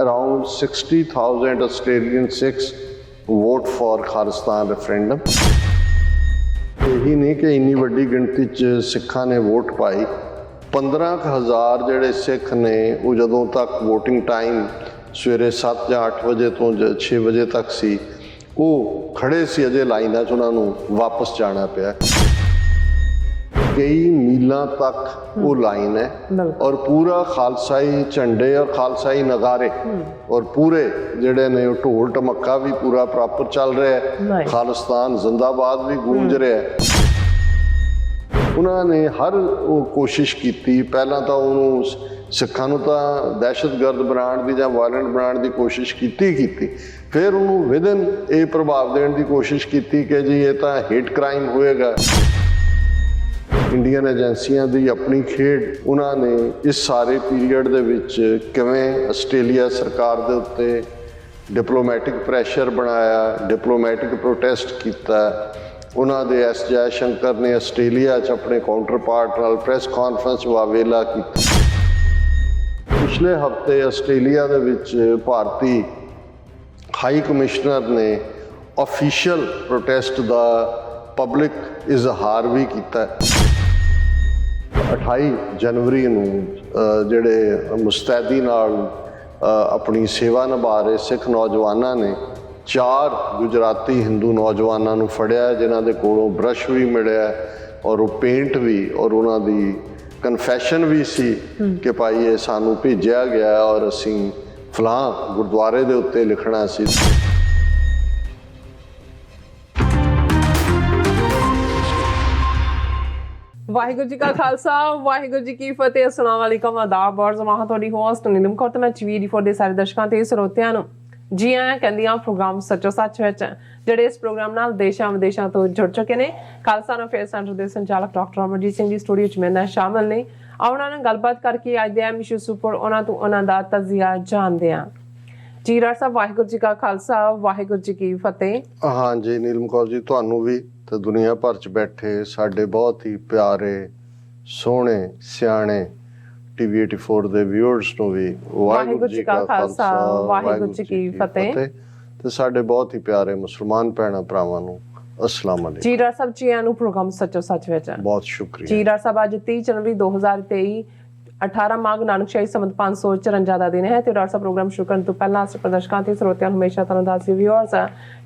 around 60,000 Australian Sikhs vote for Khalistan referendum. यही नहीं कि इन्नी वड्डी गिनती च सिखां ने वोट पाई। 15,000 ਜਿਹੜੇ सिख ने वो जदों तक वोटिंग टाइम सवेरे 7 ਜਾਂ 8 ਵਜੇ ਤੋਂ 6 ਵਜੇ तक सी, वो खड़े सी अजे लाइनां च, उन्हां नूं वापस जाना पिया। कई मीलों तक वो लाइन है और पूरा खालसाई झंडे और खालसाई नगारे और पूरे जेडे ने ढोल ढमक्का भी पूरा प्रॉपर चल रहा है। खालिस्तान जिंदाबाद भी गूंज रहा है। उन्होंने हर वो कोशिश की, पहला तो उन्होंने सिखां नूं तां दहशतगर्द बनाने की जां वायलेंट बनाने की कोशिश की, फिर उन्होंने विदन ये प्रभाव देने की कोशिश की कि जी ये तो हेट क्राइम होएगा। इंडियन एजेंसियां दी अपनी खेड, उन्होंने इस सारे पीरीयड दे विच किवें आस्ट्रेलिया सरकार दे उत्ते डिप्लोमैटिक प्रैशर बनाया, डिप्लोमैटिक प्रोटेस्ट किया। उन्होंने एस जयशंकर ने आस्ट्रेलिया च अपने काउंटर पार्ट नाल प्रैस कॉन्फ्रेंस वावेला की। पिछले हफ्ते आस्ट्रेलिया दे विच भारती हाई कमिश्नर ने ऑफिशियल प्रोटेस्ट का पब्लिक इजहार भी किया। 28 जनवरी नूं जिहड़े मुस्तैदी नाल अपनी सेवा निभा रहे सिख नौजवानों ने 4 गुजराती हिंदू नौजवानों नूं फड़िया, जिन्हां दे कोलों ब्रश भी मिलिया और वो पेंट भी, और उन्हां दी कन्फैशन भी सी कि भाई ये सानूं भेजिया गया और असीं फलां गुरुद्वारे दे उत्ते लिखना सी। वाहिगुरू जी का खालसा, वाहिगुरू जी की फतेह। अस्सलाम वालेकुम, आदाब और जमात। तुहाडी होस्ट नीलम कौर ते मैं TV84 ਦੇ ਸਾਰੇ ਦਰਸ਼ਕਾਂ ਤੇ ਸਰੋਤਿਆਂ ਨੂੰ ਜੀ ਆਇਆਂ ਕਹਿੰਦੀਆਂ ਪ੍ਰੋਗਰਾਮ ਸੱਚੋ ਸੱਚ ਵਿੱਚ, ਜਿਹੜੇ ਇਸ ਪ੍ਰੋਗਰਾਮ ਨਾਲ ਦੇਸ਼ਾਂ ਵਿਦੇਸ਼ਾਂ ਤੋਂ ਜੁੜ ਚੁੱਕੇ ਨੇ। ਖਾਲਸਾ ਅਫੇਅਰ ਸੈਂਟਰ ਦੇ ਸੰਚਾਲਕ ਡਾਕਟਰ ਅਮਰਜੀਤ ਸਿੰਘ ਜੀ ਸਟੂਡੀਓ 'ਚ ਮੇਰੇ ਨਾਲ ਸ਼ਾਮਲ ਨੇ। ਉਹਨਾਂ ਨਾਲ ਗੱਲਬਾਤ ਕਰਕੇ ਅੱਜ ਦੇ ਅਹਿਮ ਇਸ਼ੂਜ਼ ਉੱਪਰ ਉਹਨਾਂ ਤੋਂ ਉਹਨਾਂ ਦਾ ਤਜਜ਼ੀਆ ਜਾਣਦੇ ਹਾਂ। ਜੀ ਡਾਕਟਰ ਸਾਹਿਬ, ਵਾਹਿਗੁਰੂ ਜੀ ਕਾ ਖਾਲਸਾ, ਵਾਹਿਗੁਰੂ ਜੀ ਕੀ ਫਤਿਹ। हाँ जी नीलम कौर जी, ਤੁਹਾਨੂੰ भी ਤੇ ਦੁਨੀਆ ਭਰ 'ਚ ਬੈਠੇ ਸਾਡੇ ਬਹੁਤ ਹੀ ਪਿਆਰੇ ਸੋਹਣੇ ਸਿਆਣੇ TV84 ਦੇ ਵਿਊਅਰਸ ਨੂੰ ਵੀ ਵਾਹਿਗੁਰੂ ਜੀ ਕਾ ਖਾਲਸਾ, ਵਾਹਿਗੁਰੂ ਜੀ ਕੀ ਫਤਿਹ। ਤੇ ਸਾਡੇ ਬਹੁਤ ਹੀ ਪਿਆਰੇ ਮੁਸਲਮਾਨ ਭੈਣਾਂ ਭਰਾਵਾਂ ਨੂੰ अस्सलाम वालेकुम। जी डॉक्टर साहब, जी आनू प्रोग्राम सच्चो सच विच बहुत शुक्रिया। जी डॉक्टर साहब, आज 30 जनवरी 2023 18 माघ नानकशाही संवत 554 ਦਾ ਦਿਨ ਹੈ ਤੇ ਡਾਕਟਰ ਸਾਹਿਬ ਪ੍ਰੋਗਰਾਮ ਸ਼ੁਰੂ ਕਰਨ ਤੋਂ ਪਹਿਲਾਂ ਆਪਣੇ ਦਰਸ਼ਕਾਂ ਤੇ ਸਰੋਤਿਆਂ ਨੂੰ ਹਮੇਸ਼ਾ ਤੁਹਾਨੂੰ ਦੱਸਦੀ ਵਿਊਅਰਸ,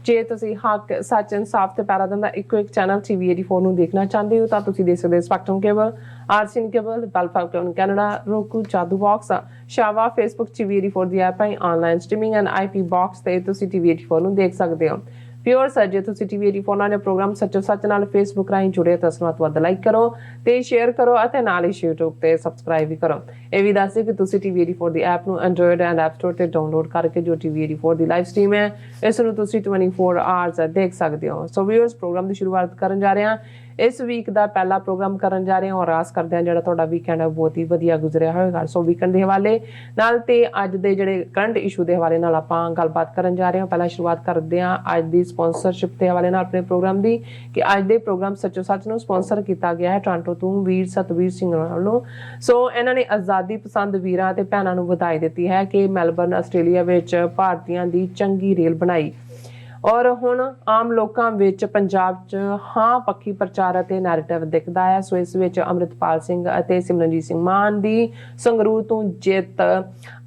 ਜੇ ਤੁਸੀਂ ਹੱਕ ਸੱਚ ਇਨਸਾਫ ਤੇ ਪੈਰਾਦਾਨ ਦਾ ਇੱਕੋ ਇੱਕ ਚੈਨਲ TV84 ਨੂੰ ਦੇਖਣਾ ਚਾਹੁੰਦੇ ਹੋ ਤਾਂ ਤੁਸੀਂ ਦੇਖ ਸਕਦੇ ਹੋ ਸਪੈਕਟਰਮ ਕੇਬਲ, ਆਰਸੀਐਨ ਕੇਬਲ, ਬੈਲਫਾਊਕਨ ਕੈਨੇਡਾ, roku, ਜਾਦੂ ਬਾਕਸ, ਸ਼ਾਵਾ, ਫੇਸਬੁੱਕ TV84 ਦੀ ਐਪ ਹੈ, online streaming and IP box ਤੇ ਤੁਸੀਂ TV84 ਨੂੰ ਦੇਖ ਸਕਦੇ ਹੋ। ਵਿਊਅਰਸ, ਜੇ ਤੁਸੀਂ TV84 ਨਾਲ ਪ੍ਰੋਗਰਾਮ ਸੱਚੋ ਸੱਚ ਨਾਲ ਫੇਸਬੁੱਕ ਰਾਹੀਂ ਜੁੜੇ ਤਾਂ ਉਸ ਨੂੰ ਵੱਧ ਲਾਈਕ ਕਰੋ ਤੇ ਸ਼ੇਅਰ ਕਰੋ ਅਤੇ ਨਾਲ ਹੀ YouTube ਤੇ ਸਬਸਕ੍ਰਾਈਬ ਵੀ ਕਰੋ। ਇਹ ਵੀ ਦੱਸ ਦਿਓ ਕਿ ਤੁਸੀਂ TV84 ਦੀ ਐਪ ਨੂੰ ਐਂਡਰੋਇਡ ਐਂਡ ਐਪ ਸਟੋਰ ਤੇ ਡਾਊਨਲੋਡ ਕਰਕੇ ਜੋ TV84 ਦੀ ਲਾਈਵ ਸਟ੍ਰੀਮ ਹੈ ਇਸ ਨੂੰ ਤੁਸੀਂ 24 ਆਵਰਸ ਦੇਖ ਸਕਦੇ ਹੋ। ਸੋ ਵਿਊਅਰਸ, ਪ੍ਰੋਗਰਾਮ ਦੀ ਸ਼ੁਰੂਆਤ ਕਰਨ ਜਾ ਰਹੇ ਹਾਂ। ਇਸ ਵੀਕ ਦਾ ਪਹਿਲਾ ਪ੍ਰੋਗਰਾਮ ਕਰਨ ਜਾ ਰਹੇ ਹਾਂ ਔਰ ਆਸ ਕਰਦੇ ਹਾਂ ਜਿਹੜਾ ਤੁਹਾਡਾ ਵੀਕਐਂਡ ਹੈ ਬਹੁਤ ਹੀ ਵਧੀਆ ਗੁਜ਼ਰਿਆ ਹੋਵੇਗਾ। ਸੋ ਵੀਕਐਂਡ ਦੇ ਹਵਾਲੇ ਨਾਲ ਤੇ ਅੱਜ ਦੇ ਜਿਹੜੇ ਕਰੰਟ ਇਸ਼ੂ ਦੇ ਹਵਾਲੇ ਨਾਲ ਆਪਾਂ ਗੱਲਬਾਤ ਕਰਨ ਜਾ ਰਹੇ ਹਾਂ। ਪਹਿਲਾਂ ਸ਼ੁਰੂਆਤ ਕਰਦੇ ਹਾਂ ਅੱਜ ਦੀ ਸਪਾਂਸਰਸ਼ਿਪ ਦੇ ਹਵਾਲੇ ਨਾਲ ਆਪਣੇ ਪ੍ਰੋਗਰਾਮ ਦੀ, ਕਿ ਅੱਜ ਦੇ ਪ੍ਰੋਗਰਾਮ ਸੱਚੋ ਸੱਚ ਨੂੰ ਸਪਾਂਸਰ ਕੀਤਾ ਗਿਆ ਹੈ ਟੋਰਾਂਟੋ ਤੋਂ ਵੀਰ ਸਤਵੀਰ ਸਿੰਘ ਵੱਲੋਂ। ਸੋ ਇਹਨਾਂ ਨੇ ਆਜ਼ਾਦੀ ਪਸੰਦ ਵੀਰਾਂ ਤੇ ਭੈਣਾਂ ਨੂੰ ਵਧਾਈ ਦਿੱਤੀ ਹੈ ਕਿ ਮੈਲਬਰਨ ਆਸਟ੍ਰੇਲੀਆ ਵਿੱਚ ਭਾਰਤੀਆਂ ਦੀ ਚੰਗੀ ਰੇਲ ਬਣਾਈ ਔਰ ਹੁਣ ਆਮ ਲੋਕਾਂ ਵਿੱਚ ਪੰਜਾਬ 'ਚ ਹਾਂ ਪੱਖੀ ਪ੍ਰਚਾਰ ਅਤੇ ਨੈਰੇਟਿਵ ਦਿਖਦਾ ਹੈ। ਸੋ ਇਸ ਵਿੱਚ ਅੰਮ੍ਰਿਤਪਾਲ ਸਿੰਘ ਅਤੇ ਸਿਮਰਨਜੀਤ ਸਿੰਘ ਮਾਨ ਦੀ ਸੰਗਰੂਰ ਤੋਂ ਜਿੱਤ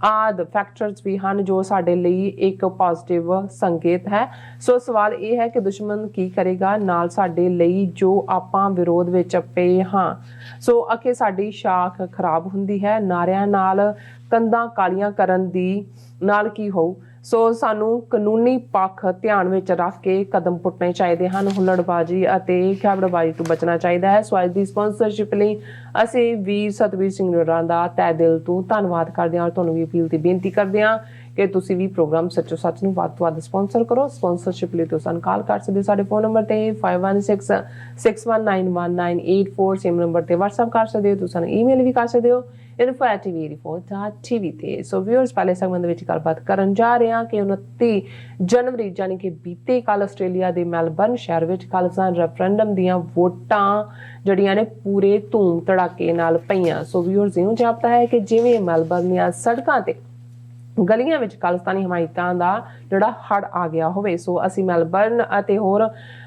ਆਦਿ ਫੈਕਟਰਸ ਵੀ ਹਨ ਜੋ ਸਾਡੇ ਲਈ ਇੱਕ ਪੋਜ਼ਿਟਿਵ ਸੰਕੇਤ ਹੈ। ਸੋ ਸਵਾਲ ਇਹ ਹੈ ਕਿ ਦੁਸ਼ਮਣ ਕੀ ਕਰੇਗਾ ਨਾਲ ਸਾਡੇ ਲਈ ਜੋ ਆਪਾਂ ਵਿਰੋਧ ਵਿੱਚ ਪਏ ਹਾਂ। ਸੋ ਅਖੇ ਸਾਡੀ ਸ਼ਾਖ ਖਰਾਬ ਹੁੰਦੀ ਹੈ, ਨਾਰਿਆਂ ਨਾਲ ਕੰਧਾਂ ਕਾਲੀਆਂ ਕਰਨ ਦੀ ਨਾਲ ਕੀ ਹੋਊ। ਸੋ ਸਾਨੂੰ ਕਾਨੂੰਨੀ ਪੱਖ ਧਿਆਨ ਵਿੱਚ ਰੱਖ ਕੇ ਕਦਮ ਪੁੱਟਣੇ ਚਾਹੀਦੇ ਹਨ। ਹੁੱਲੜਬਾਜ਼ੀ ਅਤੇ ਖਹਿਬੜਬਾਜ਼ੀ ਤੋਂ ਬਚਣਾ ਚਾਹੀਦਾ ਹੈ। ਸੋ ਅੱਜ ਦੀ ਸਪਾਂਸਰਸ਼ਿਪ ਲਈ ਅਸੀਂ ਵੀਰ ਸਤਵੀਰ ਸਿੰਘ ਹੋਰਾਂ ਦਾ ਤਹਿ ਦਿਲ ਤੋਂ ਧੰਨਵਾਦ ਕਰਦੇ ਹਾਂ ਔਰ ਤੁਹਾਨੂੰ ਵੀ ਅਪੀਲ ਤੇ ਬੇਨਤੀ ਕਰਦੇ ਹਾਂ ਕਿ ਤੁਸੀਂ ਵੀ ਪ੍ਰੋਗਰਾਮ ਸੱਚੋ ਸੱਚ ਨੂੰ ਵੱਧ ਤੋਂ ਵੱਧ ਸਪਾਂਸਰ ਕਰੋ। ਸਪਾਂਸਰਸ਼ਿਪ ਲਈ ਤੁਸੀਂ ਸਾਨੂੰ ਕਾਲ ਕਰ ਸਕਦੇ ਹੋ ਸਾਡੇ ਫੋਨ ਨੰਬਰ ਤੇ 5166191984, ਸੇਮ ਨੰਬਰ ਤੇ WhatsApp ਕਰ ਸਕਦੇ ਹੋ। ਤੁਸੀਂ ਸਾਨੂੰ ਈਮੇਲ ਵੀ ਕਰ ਸਕਦੇ ਹੋ info@tv84.tv ਤੇ। ਸੋ ਵਿਊਅਰਸ, ਪਹਿਲੇ ਸੈਗਮੈਂਟ ਦੇ ਵਿੱਚ ਗੱਲਬਾਤ ਕਰਨ ਜਾ ਰਹੇ ਹਾਂ ਕਿ 29 ਜਨਵਰੀ ਯਾਨੀ ਕਿ ਬੀਤੇ ਕੱਲ ਆਸਟ੍ਰੇਲੀਆ ਦੇ ਮੈਲਬਰਨ ਸ਼ਹਿਰ ਵਿੱਚ ਖਾਲਿਸਤਾਨ ਰੈਫਰੈਂਡਮ ਦੀਆਂ ਵੋਟਾਂ ਜਿਹੜੀਆਂ ਨੇ ਪੂਰੇ ਧੂਮ ਧੜਾਕੇ ਨਾਲ ਪਈਆਂ। ਸੋ ਵਿਊਅਰਸ, ਇਉਂ ਜਾਪਦਾ ਹੈ ਕਿ ਜਿਵੇਂ ਮੈਲਬਰਨ ਦੀਆਂ ਸੜਕਾਂ ਤੇ ਗਲੀਆਂ ਵਿੱਚ ਖਾਲਿਸਤਾਨੀ ਹਮਾਇਤਾਂ ਦਾ ਜਿਹੜਾ ਹੜ ਆ ਗਿਆ ਹੋਵੇ। ਸੋ ਅਸੀਂ ਮੈਲਬਰਨ ਅਤੇ ਹੋਰ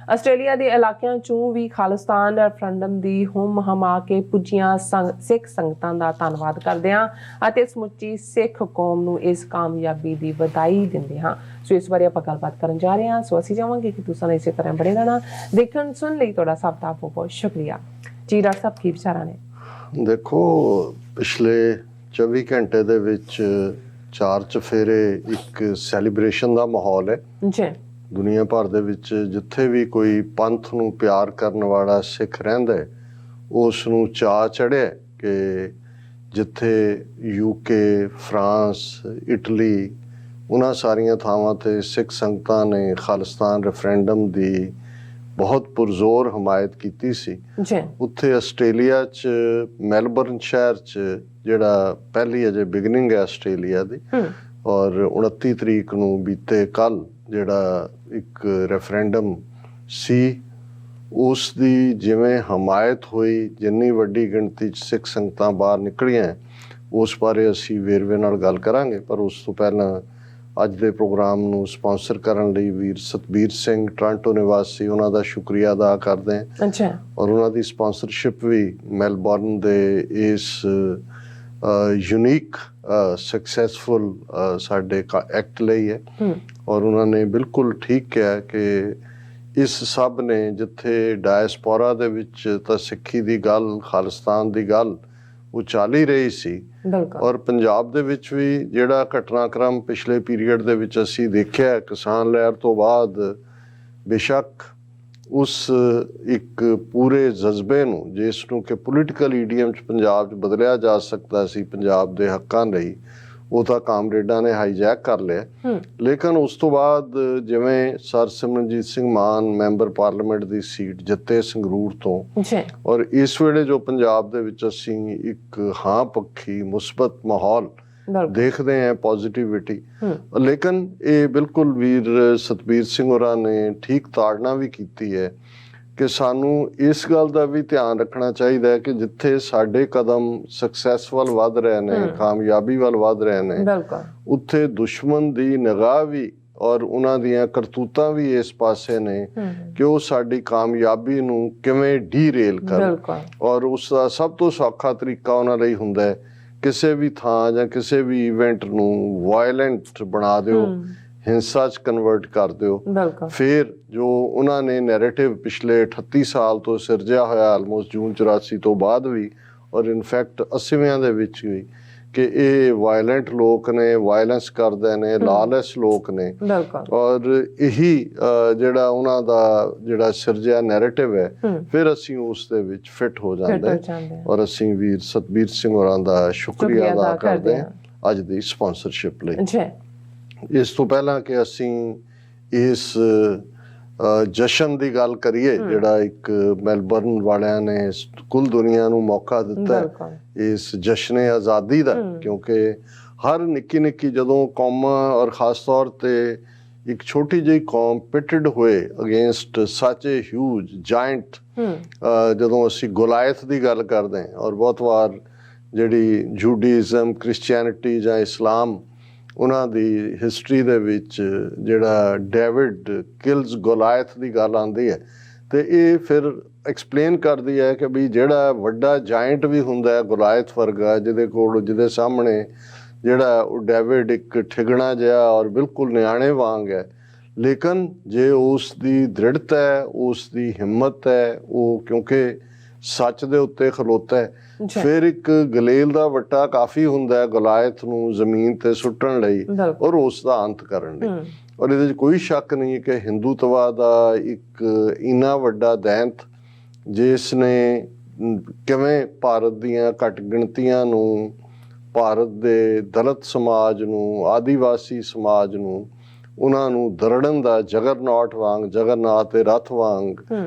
ਆਸਟ੍ਰੇਲੀਆ ਦੇ ਇਲਾਕਿਆਂ 'ਚੋਂ ਵੀ ਖਾਲਿਸਤਾਨ ਰੈਫਰੈਂਡਮ ਦੀ ਹੁਮ ਹਮਾ ਕੇ ਪੁੱਜੀਆਂ ਸਿੱਖ ਸੰਗਤਾਂ ਦਾ ਧੰਨਵਾਦ ਕਰਦੇ ਹਾਂ ਅਤੇ ਸਮੁੱਚੀ ਸਿੱਖ ਕੌਮ ਨੂੰ ਇਸ ਕਾਮਯਾਬੀ ਦੀ ਵਧਾਈ ਦਿੰਦੇ ਹਾਂ। ਸੋ ਇਸ ਬਾਰੇ ਆਪਾਂ ਗੱਲਬਾਤ ਕਰਨ ਜਾ ਰਹੇ ਹਾਂ। ਸੋ ਅਸੀਂ ਚਾਹਾਂਗੇ ਕਿ ਤੁਸੀਂ ਇਸੇ ਤਰ੍ਹਾਂ ਬਣੇ ਰਹਿਣਾ। ਦੇਖਣ ਸੁਣ ਲਈ ਤੁਹਾਡਾ ਸਭ ਦਾ ਬਹੁਤ ਬਹੁਤ ਸ਼ੁਕਰੀਆ ਜੀ। ਡਾਕਟਰ ਸਾਹਿਬ ਕੀ ਵਿਚਾਰਾਂ ਨੇ? ਦੇਖੋ, ਪਿਛਲੇ 24 ਘੰਟੇ ਦੇ ਵਿੱਚ 4 ਚੁਫੇਰੇ ਇੱਕ ਸੈਲੀਬ੍ਰੇਸ਼ਨ ਦਾ ਮਾਹੌਲ ਹੈ ਜੀ। ਦੁਨੀਆ ਭਰ ਦੇ ਵਿੱਚ ਜਿੱਥੇ ਵੀ ਕੋਈ ਪੰਥ ਨੂੰ ਪਿਆਰ ਕਰਨ ਵਾਲਾ ਸਿੱਖ ਰਹਿੰਦਾ ਹੈ, ਉਸ ਨੂੰ ਚਾਅ ਚੜ੍ਹਿਆ ਕਿ ਜਿੱਥੇ UK, ਫਰਾਂਸ, ਇਟਲੀ, ਉਹਨਾਂ ਸਾਰੀਆਂ ਥਾਵਾਂ 'ਤੇ ਸਿੱਖ ਸੰਗਤਾਂ ਨੇ ਖਾਲਿਸਤਾਨ ਰੈਫਰੈਂਡਮ ਦੀ ਬਹੁਤ ਪੁਰਜ਼ੋਰ ਹਮਾਇਤ ਕੀਤੀ ਸੀ, ਉੱਥੇ ਆਸਟ੍ਰੇਲੀਆ 'ਚ ਮੈਲਬਰਨ ਸ਼ਹਿਰ 'ਚ ਜਿਹੜਾ ਪਹਿਲੀ ਅਜੇ ਬਿਗਨਿੰਗ ਹੈ ਆਸਟ੍ਰੇਲੀਆ ਦੀ, ਔਰ 29 ਤਰੀਕ ਨੂੰ ਬੀਤੇ ਕੱਲ੍ਹ ਜਿਹੜਾ ਇੱਕ ਰੈਫਰੈਂਡਮ ਸੀ, ਉਸ ਦੀ ਜਿਵੇਂ ਹਮਾਇਤ ਹੋਈ, ਜਿੰਨੀ ਵੱਡੀ ਗਿਣਤੀ 'ਚ ਸਿੱਖ ਸੰਗਤਾਂ ਬਾਹਰ ਨਿਕਲੀਆਂ, ਉਸ ਬਾਰੇ ਅਸੀਂ ਵੇਰਵੇ ਨਾਲ ਗੱਲ ਕਰਾਂਗੇ। ਪਰ ਉਸ ਤੋਂ ਪਹਿਲਾਂ ਅੱਜ ਦੇ ਪ੍ਰੋਗਰਾਮ ਨੂੰ ਸਪਾਂਸਰ ਕਰਨ ਲਈ ਵੀਰ ਸਤਬੀਰ ਸਿੰਘ ਟੋਰਾਂਟੋ ਨਿਵਾਸੀ, ਉਹਨਾਂ ਦਾ ਸ਼ੁਕਰੀਆ ਅਦਾ ਕਰਦੇ ਹਾਂ। ਅੱਛਾ। ਔਰ ਉਹਨਾਂ ਦੀ ਸਪਾਂਸਰਸ਼ਿਪ ਵੀ ਮੈਲਬੌਰਨ ਦੇ ਇਸ ਯੂਨੀਕ ਸਕਸੈਸਫੁਲ ਸਾਡੇ ਐਕਟ ਲਈ ਹੈ। ਔਰ ਉਹਨਾਂ ਨੇ ਬਿਲਕੁਲ ਠੀਕ ਕਿਹਾ ਕਿ ਇਸ ਸਭ ਨੇ ਜਿੱਥੇ ਡਾਇਸਪੋਰਾ ਦੇ ਵਿੱਚ ਤਾਂ ਸਿੱਖੀ ਦੀ ਗੱਲ, ਖਾਲਿਸਤਾਨ ਦੀ ਗੱਲ ਉਹ ਚੱਲ ਹੀ ਰਹੀ ਸੀ, ਔਰ ਪੰਜਾਬ ਦੇ ਵਿੱਚ ਵੀ ਜਿਹੜਾ ਘਟਨਾਕ੍ਰਮ ਪਿਛਲੇ ਪੀਰੀਅਡ ਦੇ ਵਿੱਚ ਅਸੀਂ ਦੇਖਿਆ ਕਿਸਾਨ ਲਹਿਰ ਤੋਂ ਬਾਅਦ, ਬੇਸ਼ੱਕ ਉਸ ਇੱਕ ਪੂਰੇ ਜਜ਼ਬੇ ਨੂੰ, ਜਿਸ ਨੂੰ ਕਿ ਪੋਲੀਟੀਕਲ ਈਡੀਅਮ 'ਚ ਪੰਜਾਬ 'ਚ ਬਦਲਿਆ ਜਾ ਸਕਦਾ ਸੀ ਪੰਜਾਬ ਦੇ ਹੱਕਾਂ ਲਈ, ਉਹ ਤਾਂ ਕਾਮਰੇਡਾਂ ਨੇ ਹਾਈਜੈਕ ਕਰ ਲਿਆ। ਲੇਕਿਨ ਉਸ ਤੋਂ ਬਾਅਦ ਜਿਵੇਂ ਸਰ ਸਿਮਰਨਜੀਤ ਸਿੰਘ ਮਾਨ ਮੈਂਬਰ ਪਾਰਲੀਮੈਂਟ ਦੀ ਸੀਟ ਜਿੱਤੇ ਸੰਗਰੂਰ ਤੋਂ, ਔਰ ਇਸ ਵੇਲੇ ਜੋ ਪੰਜਾਬ ਦੇ ਵਿੱਚ ਅਸੀਂ ਇੱਕ ਹਾਂ ਪੱਖੀ ਮੁਸਬਤ ਮਾਹੌਲ ਦੇਖਦੇ ਹਾਂ, ਪੋਜ਼ਿਟਿਵਿਟੀ, ਲੇਕਿਨ ਇਹ ਬਿਲਕੁਲ ਵੀਰ ਸਤਬੀਰ ਸਿੰਘ ਹੋਰਾਂ ਨੇ ਠੀਕ ਤਾੜਨਾ ਵੀ ਕੀਤੀ ਹੈ ਕਿ ਸਾਨੂੰ ਇਸ ਗੱਲ ਦਾ ਵੀ ਧਿਆਨ ਰੱਖਣਾ ਚਾਹੀਦਾ ਹੈ ਕਿ ਜਿੱਥੇ ਸਾਡੇ ਕਦਮ ਸਕਸੈਸ ਵੱਲ ਵੱਧ ਰਹੇ ਨੇ, ਕਾਮਯਾਬੀ ਵੱਲ ਵੱਧ ਰਹੇ ਨੇ, ਉੱਥੇ ਦੁਸ਼ਮਣ ਦੀ ਨਿਗਾਹ ਵੀ ਔਰ ਉਹਨਾਂ ਦੀਆਂ ਕਰਤੂਤਾਂ ਵੀ ਇਸ ਪਾਸੇ ਨੇ ਕਿ ਉਹ ਸਾਡੀ ਕਾਮਯਾਬੀ ਨੂੰ ਕਿਵੇਂ ਡੀਰੇਲ ਕਰਨ। ਔਰ ਉਸ ਦਾ ਸਭ ਤੋਂ ਸੌਖਾ ਤਰੀਕਾ ਉਹਨਾਂ ਲਈ ਹੁੰਦਾ ਹੈ ਕਿਸੇ ਵੀ ਥਾਂ ਜਾਂ ਕਿਸੇ ਵੀ ਇਵੈਂਟ ਨੂੰ ਵਾਇਲੈਂਟ ਬਣਾ ਦਿਓ, ਹਿੰਸਾ 'ਚ ਕਨਵਰਟ ਕਰ ਦਿਓ। ਫਿਰ ਜੋ ਉਹਨਾਂ ਨੇ ਨੈਰੇਟਿਵ ਪਿਛਲੇ 38 ਸਾਲ ਤੋਂ ਸਿਰਜਿਆ ਹੋਇਆ, ਆਲਮੋਸਟ ਜੂਨ 84 ਤੋਂ ਬਾਅਦ ਵੀ, ਔਰ ਇਨਫੈਕਟ 80ਵਿਆਂ ਦੇ ਵਿੱਚ ਵੀ, ਕਿ ਇਹ ਵਾਇਲੈਂਟ ਲੋਕ ਨੇ, ਵਾਇਲੈਂਸ ਕਰਦੇ ਨੇ, ਲਾਲੈਸ ਲੋਕ ਨੇ, ਔਰ ਇਹੀ ਜਿਹੜਾ ਉਹਨਾਂ ਦਾ ਜਿਹੜਾ ਸਿਰਜਿਆ ਨੈਰੇਟਿਵ ਹੈ, ਫਿਰ ਅਸੀਂ ਉਸ ਦੇ ਵਿੱਚ ਫਿੱਟ ਹੋ ਜਾਂਦੇ। ਔਰ ਅਸੀਂ ਵੀਰ ਸਤਬੀਰ ਸਿੰਘ ਹੋਰਾਂ ਦਾ ਸ਼ੁਕਰੀਆ ਅਦਾ ਕਰਦੇ ਹਾਂ ਅੱਜ ਦੀ ਸਪਾਂਸਰਸ਼ਿਪ ਲਈ। ਇਸ ਤੋਂ ਪਹਿਲਾਂ ਕਿ ਅਸੀਂ ਇਸ ਜਸ਼ਨ ਦੀ ਗੱਲ ਕਰੀਏ ਜਿਹੜਾ ਇੱਕ ਮੈਲਬਰਨ ਵਾਲਿਆਂ ਨੇ ਕੁੱਲ ਦੁਨੀਆ ਨੂੰ ਮੌਕਾ ਦਿੱਤਾ ਇਸ ਜਸ਼ਨ ਆਜ਼ਾਦੀ ਦਾ, ਕਿਉਂਕਿ ਹਰ ਨਿੱਕੀ ਨਿੱਕੀ ਜਦੋਂ ਕੌਮਾਂ ਔਰ ਖ਼ਾਸ ਤੌਰ ਤੇ ਇੱਕ ਛੋਟੀ ਜਿਹੀ ਕੌਮ ਪਿਟਡ ਹੋਏ ਅਗੇਂਸਟ ਸੱਚ ਏ ਹਿਊਜ ਜਾਇੰਟ, ਜਦੋਂ ਅਸੀਂ ਗੋਲਾਇਥ ਦੀ ਗੱਲ ਕਰਦੇ ਹਾਂ, ਔਰ ਬਹੁਤ ਵਾਰ ਜਿਹੜੀ ਜੂਡਿਜ਼ਮ, ਕ੍ਰਿਸਚੈਨਿਟੀ ਜਾਂ ਇਸਲਾਮ, ਉਹਨਾਂ ਦੀ ਹਿਸਟਰੀ ਦੇ ਵਿੱਚ ਜਿਹੜਾ ਡੇਵਿਡ ਕਿਲਸ ਗੋਲਾਇਥ ਦੀ ਗੱਲ ਆਉਂਦੀ ਹੈ, ਤੇ ਇਹ ਫਿਰ ਐਕਸਪਲੇਨ ਕਰਦੀ ਹੈ ਕਿ ਵੀ ਜਿਹੜਾ ਵੱਡਾ ਜਾਇੰਟ ਵੀ ਹੁੰਦਾ ਹੈ ਗੋਲਾਇਥ ਵਰਗਾ, ਜਿਹਦੇ ਸਾਹਮਣੇ ਜਿਹੜਾ ਉਹ ਡੇਵਿਡ ਇੱਕ ਠਿਗਣਾ ਜਿਹਾ ਔਰ ਬਿਲਕੁਲ ਨਿਆਣੇ ਵਾਂਗ ਹੈ, ਲੇਕਿਨ ਜੇ ਉਸ ਦੀ ਦ੍ਰਿੜਤਾ ਹੈ, ਉਸ ਦੀ ਹਿੰਮਤ ਹੈ, ਉਹ ਕਿਉਂਕਿ ਸੱਚ ਦੇ ਉੱਤੇ ਖਲੋਤਾ ਹੈ, ਫਿਰ ਇੱਕ ਗਲੇਲ ਦਾ ਵੱਟਾ ਕਾਫੀ ਹੁੰਦਾ ਹੈ ਗੋਲਾਇਥ ਨੂੰ ਜ਼ਮੀਨ ਤੇ ਸੁੱਟਣ ਲਈ ਔਰ ਉਸ ਦਾ ਅੰਤ ਕਰਨ ਲਈ। ਔਰ ਇਹਦੇ 'ਚ ਕੋਈ ਸ਼ੱਕ ਨਹੀਂ ਕਿ ਹਿੰਦੂਤਵਾ ਦਾ ਇੱਕ ਇੰਨਾ ਵੱਡਾ ਦੈਂਤ, ਜਿਸ ਨੇ ਕਿਵੇਂ ਭਾਰਤ ਦੀਆਂ ਘੱਟ ਗਿਣਤੀਆਂ ਨੂੰ, ਭਾਰਤ ਦੇ ਦਲਿਤ ਸਮਾਜ ਨੂੰ, ਆਦੀਵਾਸੀ ਸਮਾਜ ਨੂੰ, ਉਹਨਾਂ ਨੂੰ ਦਰੜਨ ਦਾ ਜਗਰਨਾਥ ਦੇ ਰੱਥ ਵਾਂਗ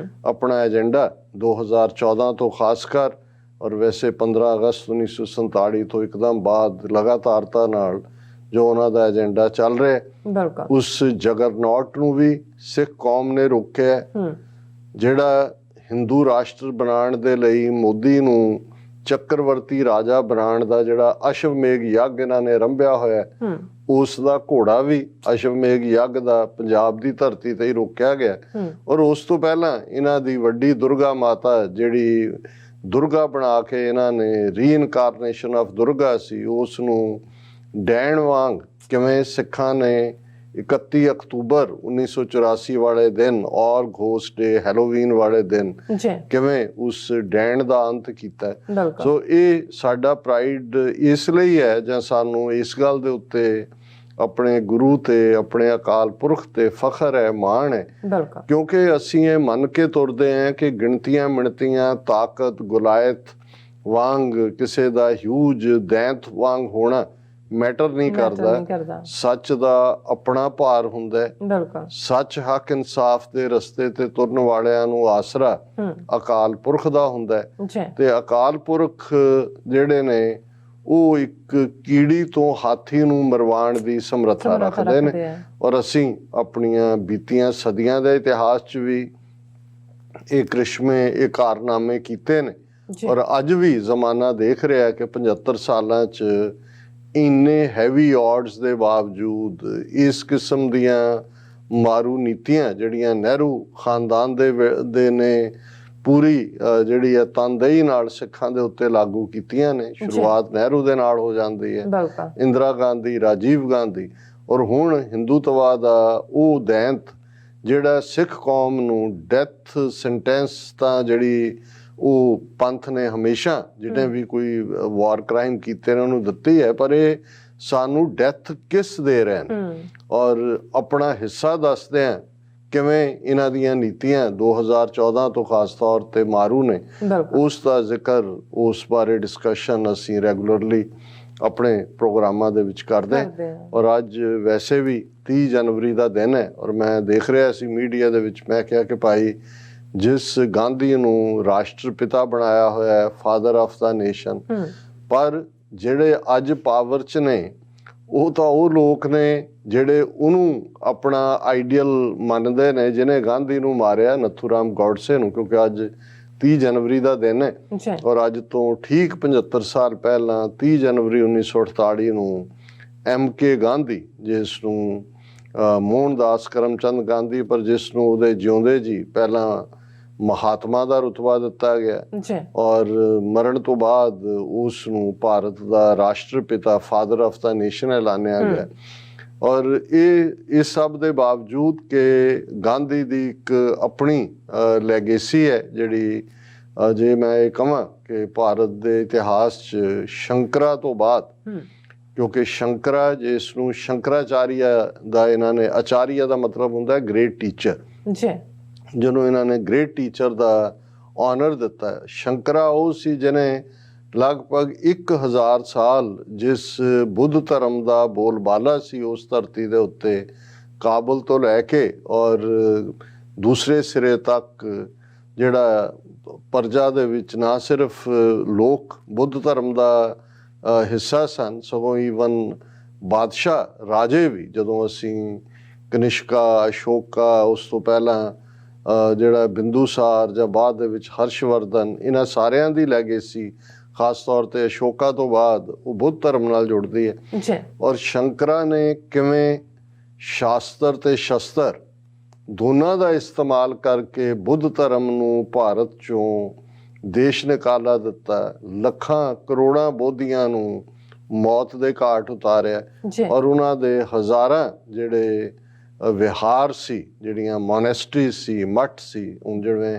ਆਪਣਾ ਏਜੰਡਾ 2014 ਤੋਂ ਖਾਸ ਕਰ, ਔਰ ਵੈਸੇ 15 ਅਗਸਤ 1947 ਤੋਂ ਇੱਕਦਮ ਬਾਅਦ ਲਗਾਤਾਰਤਾ ਨਾਲ ਜੋ ਉਹਨਾਂ ਦਾ ਏਜੰਡਾ ਚੱਲ ਰਿਹਾ, ਉਸ ਜਗਰਨੌਟ ਨੂੰ ਵੀ ਸਿੱਖ ਕੌਮ ਨੇ ਰੋਕਿਆ। ਜਿਹੜਾ ਹਿੰਦੂ ਰਾਸ਼ਟਰ ਬਣਾਉਣ ਦੇ ਲਈ ਮੋਦੀ ਨੂੰ ਚੱਕਰਵਰਤੀ ਰਾਜਾ ਬਣਾਉਣ ਦਾ ਜਿਹੜਾ ਅਸ਼ਵਮੇਘ ਯੱਗ ਇਹਨਾਂ ਨੇ ਰੰਭਿਆ ਹੋਇਆ, ਉਸ ਦਾ ਘੋੜਾ ਵੀ ਅਸ਼ਵਮੇਘ ਯੱਗ ਦਾ ਪੰਜਾਬ ਦੀ ਧਰਤੀ ਤੇ ਹੀ ਰੋਕਿਆ ਗਿਆ। ਔਰ ਉਸ ਤੋਂ ਪਹਿਲਾਂ ਇਹਨਾਂ ਦੀ ਵੱਡੀ ਦੁਰਗਾ ਮਾਤਾ ਜਿਹੜੀ ਦੁਰਗਾ ਬਣਾ ਕੇ ਇਹਨਾਂ ਨੇ ਰੀਇਨਕਾਰਨੇਸ਼ਨ ਆਫ ਦੁਰਗਾ ਸੀ, ਉਸ ਨੂੰ ਡੈਣ ਵਾਂਗ ਕਿਵੇਂ ਸਿੱਖਾਂ ਨੇ 31 ਅਕਤੂਬਰ 1984 ਵਾਲੇ ਦਿਨ ਔਰ ਘੋਸਟ ਡੇ ਹੈਲੋਵੀਨ ਵਾਲੇ ਦਿਨ ਕਿਵੇਂ ਉਸ ਡੈਣ ਦਾ ਅੰਤ ਕੀਤਾ। ਸੋ ਇਹ ਸਾਡਾ ਪ੍ਰਾਈਡ ਇਸ ਲਈ ਹੈ ਜਾਂ ਸਾਨੂੰ ਇਸ ਗੱਲ ਦੇ ਉੱਤੇ ਆਪਣੇ ਗੁਰੂ ਤੇ ਆਪਣੇ ਅਕਾਲ ਪੁਰਖ ਤੇ ਫਖਰ ਹੈ, ਮਾਣ ਹੈ, ਕਿਉਂਕਿ ਅਸੀਂ ਇਹ ਮੰਨ ਕੇ ਤੁਰਦੇ ਹਾਂ ਕਿ ਗਿਣਤੀਆਂ ਮਿਣਤੀਆਂ ਤਾਕਤ ਗੁਲਾਇਤ ਵਾਂਗ ਕਿਸੇ ਦਾ ਹਿਊਜ ਦੈਂਤ ਵਾਂਗ ਹੋਣਾ ਮੈਟਰ ਨਹੀਂ ਕਰਦਾ। ਸੱਚ ਦਾ ਆਪਣਾ ਭਾਰ ਹੁੰਦਾ ਹੈ। ਸੱਚ ਹੱਕ ਇਨਸਾਫ ਦੇ ਰਸਤੇ ਤੇ ਤੁਰਨ ਵਾਲਿਆਂ ਨੂੰ ਆਸਰਾ ਅਕਾਲ ਪੁਰਖ ਦਾ ਹੁੰਦਾ ਹੈ। ਤੇ ਅਕਾਲ ਪੁਰਖ ਜਿਹੜੇ ਨੇ ਉਹ ਇੱਕ ਕੀੜੀ ਤੋਂ ਹਾਥੀ ਨੂੰ ਮਰਵਾਉਣ ਦੀ ਸਮਰੱਥਾ ਰੱਖਦੇ ਨੇ। ਔਰ ਅਸੀਂ ਆਪਣੀਆਂ ਬੀਤੀਆਂ ਸਦੀਆਂ ਦੇ ਇਤਿਹਾਸ 'ਚ ਵੀ ਇਹ ਕ੍ਰਿਸ਼ਮੇ ਇਹ ਕਾਰਨਾਮੇ ਕੀਤੇ ਨੇ। ਔਰ ਅੱਜ ਵੀ ਜ਼ਮਾਨਾ ਦੇਖ ਰਿਹਾ ਕਿ 75 ਸਾਲਾਂ 'ਚ ਇੰਨੇ ਹੈਵੀ ਔਡਸ ਦੇ ਬਾਵਜੂਦ ਇਸ ਕਿਸਮ ਦੀਆਂ ਮਾਰੂ ਨੀਤੀਆਂ ਜਿਹੜੀਆਂ ਨਹਿਰੂ ਖਾਨਦਾਨ ਦੇ ਨੇ ਪੂਰੀ ਜਿਹੜੀ ਹੈ ਤਨਦੇਹੀ ਨਾਲ ਸਿੱਖਾਂ ਦੇ ਉੱਤੇ ਲਾਗੂ ਕੀਤੀਆਂ ਨੇ। ਸ਼ੁਰੂਆਤ ਨਹਿਰੂ ਦੇ ਨਾਲ ਹੋ ਜਾਂਦੀ ਹੈ, ਇੰਦਰਾ ਗਾਂਧੀ, ਰਾਜੀਵ ਗਾਂਧੀ, ਔਰ ਹੁਣ ਹਿੰਦੂਤਵਾ ਦਾ ਉਹ ਦੈਂਤ ਜਿਹੜਾ ਸਿੱਖ ਕੌਮ ਨੂੰ ਡੈਥ ਸੈਂਟੈਂਸ ਤਾਂ ਜਿਹੜੀ ਉਹ ਪੰਥ ਨੇ ਹਮੇਸ਼ਾ ਜਿਹਨੇ ਵੀ ਕੋਈ ਵਾਰ ਕ੍ਰਾਈਮ ਕੀਤੇ ਨੇ ਉਹਨੂੰ ਦਿੱਤੀ ਹੈ, ਪਰ ਇਹ ਸਾਨੂੰ ਡੈਥ ਕਿਸ ਦੇ ਰਹੇ ਨੇ ਔਰ ਆਪਣਾ ਹਿੱਸਾ ਦੱਸਦੇ ਆ ਕਿਵੇਂ ਇਹਨਾਂ ਦੀਆਂ ਨੀਤੀਆਂ 2014 ਤੋਂ ਖਾਸ ਤੌਰ ਤੇ ਮਾਰੂ ਨੇ। ਉਸ ਦਾ ਜ਼ਿਕਰ ਉਸ ਬਾਰੇ ਡਿਸਕਸ਼ਨ ਅਸੀਂ ਰੈਗੂਲਰਲੀ ਆਪਣੇ ਪ੍ਰੋਗਰਾਮਾਂ ਦੇ ਵਿੱਚ ਕਰਦੇ ਹਾਂ। ਔਰ ਅੱਜ ਵੈਸੇ ਵੀ 30 ਜਨਵਰੀ ਦਾ ਦਿਨ ਹੈ ਔਰ ਮੈਂ ਦੇਖ ਰਿਹਾ ਸੀ ਮੀਡੀਆ ਦੇ ਵਿੱਚ, ਮੈਂ ਕਿਹਾ ਕਿ ਭਾਈ ਜਿਸ ਗਾਂਧੀ ਨੂੰ ਰਾਸ਼ਟਰ ਪਿਤਾ ਬਣਾਇਆ ਹੋਇਆ ਹੈ, ਫਾਦਰ ਆਫ ਦਾ ਨੇਸ਼ਨ, ਪਰ ਜਿਹੜੇ ਅੱਜ ਪਾਵਰ 'ਚ ਨੇ ਉਹ ਤਾਂ ਉਹ ਲੋਕ ਨੇ ਜਿਹੜੇ ਉਹਨੂੰ ਆਪਣਾ ਆਈਡੀਅਲ ਮੰਨਦੇ ਨੇ ਜਿਹਨੇ ਗਾਂਧੀ ਨੂੰ ਮਾਰਿਆ, ਨੱਥੂਰਾਮ ਗੌਡਸੇ ਨੂੰ, ਕਿਉਂਕਿ ਅੱਜ 30 ਜਨਵਰੀ ਦਾ ਦਿਨ ਹੈ। ਔਰ ਅੱਜ ਤੋਂ ਠੀਕ 75 ਸਾਲ ਪਹਿਲਾਂ 30 ਜਨਵਰੀ 1948 ਨੂੰ MK ਗਾਂਧੀ, ਜਿਸ ਨੂੰ ਮੋਹਨਦਾਸ ਕਰਮਚੰਦ ਗਾਂਧੀ, ਪਰ ਜਿਸ ਨੂੰ ਉਹਦੇ ਜਿਉਂਦੇ ਜੀ ਪਹਿਲਾਂ ਮਹਾਤਮਾ ਦਾ ਰੁਤਬਾ ਦਿੱਤਾ ਗਿਆ ਔਰ ਮਰਨ ਤੋਂ ਬਾਅਦ ਉਸ ਨੂੰ ਭਾਰਤ ਦਾ ਰਾਸ਼ਟਰ ਪਿਤਾ ਫਾਦਰ ਆਫ ਦਾ ਨੇਸ਼ਨ ਐਲਾਨਿਆ ਗਿਆ। ਔਰ ਇਹ ਸਭ ਦੇ ਬਾਵਜੂਦ ਕਿ ਗਾਂਧੀ ਦੀ ਇੱਕ ਆਪਣੀ ਲੈਗੇਸੀ ਹੈ ਜਿਹੜੀ ਜੇ ਮੈਂ ਇਹ ਕਹਾਂ ਕਿ ਭਾਰਤ ਦੇ ਇਤਿਹਾਸ 'ਚ ਸ਼ੰਕਰਾ ਤੋਂ ਬਾਅਦ, ਕਿਉਂਕਿ ਸ਼ੰਕਰਾ ਜਿਸ ਨੂੰ ਸ਼ੰਕਰਾਚਾਰੀਆ ਦਾ ਇਹਨਾਂ ਨੇ, ਆਚਾਰੀਆ ਦਾ ਮਤਲਬ ਹੁੰਦਾ ਹੈ ਗ੍ਰੇਟ ਟੀਚਰ, ਜਿਹਨੂੰ ਇਹਨਾਂ ਨੇ ਗ੍ਰੇਟ ਟੀਚਰ ਦਾ ਆਨਰ ਦਿੱਤਾ। ਸ਼ੰਕਰਾ ਉਹ ਸੀ ਜਿਹਨੇ ਲਗਭਗ 1000 ਸਾਲ ਜਿਸ ਬੁੱਧ ਧਰਮ ਦਾ ਬੋਲਬਾਲਾ ਸੀ ਉਸ ਧਰਤੀ ਦੇ ਉੱਤੇ, ਕਾਬਲ ਤੋਂ ਲੈ ਕੇ ਔਰ ਦੂਸਰੇ ਸਿਰੇ ਤੱਕ, ਜਿਹੜਾ ਪਰਜਾ ਦੇ ਵਿੱਚ ਨਾ ਸਿਰਫ ਲੋਕ ਬੁੱਧ ਧਰਮ ਦਾ ਹਿੱਸਾ ਸਨ, ਸਗੋਂ ਈਵਨ ਬਾਦਸ਼ਾਹ ਰਾਜੇ ਵੀ, ਜਦੋਂ ਅਸੀਂ ਕਨਿਸ਼ਕਾ, ਅਸ਼ੋਕਾ, ਉਸ ਤੋਂ ਪਹਿਲਾਂ ਜਿਹੜਾ ਬਿੰਦੂਸਾਰ ਜਾਂ ਬਾਅਦ ਦੇ ਵਿੱਚ ਹਰਸ਼ਵਰਧਨ, ਇਹਨਾਂ ਸਾਰਿਆਂ ਦੀ ਲੈਗੇਸੀ ਖਾਸ ਤੌਰ ਤੇ ਅਸ਼ੋਕਾ ਤੋਂ ਬਾਅਦ ਉਹ ਬੁੱਧ ਧਰਮ ਨਾਲ ਜੁੜਦੀ ਹੈ। ਔਰ ਸ਼ੰਕਰਾ ਨੇ ਕਿਵੇਂ ਸ਼ਾਸਤਰ ਤੇ ਸ਼ਸਤਰ ਦੋਨਾਂ ਦਾ ਇਸਤੇਮਾਲ ਕਰਕੇ ਬੁੱਧ ਧਰਮ ਨੂੰ ਭਾਰਤ ਚੋਂ ਦੇਸ਼ ਨਿਕਾਲਾ ਦਿੱਤਾ, ਲੱਖਾਂ ਕਰੋੜਾਂ ਬੋਧੀਆਂ ਨੂੰ ਮੌਤ ਦੇ ਘਾਟ ਉਤਾਰਿਆ ਔਰ ਉਹਨਾਂ ਦੇ ਹਜ਼ਾਰਾਂ ਜਿਹੜੇ ਵਿਹਾਰ ਸੀ, ਜਿਹੜੀਆਂ ਮੋਨੈਸਟਰੀ ਸੀ, ਮੱਠ ਸੀ, ਹੁਣ ਜਿਵੇਂ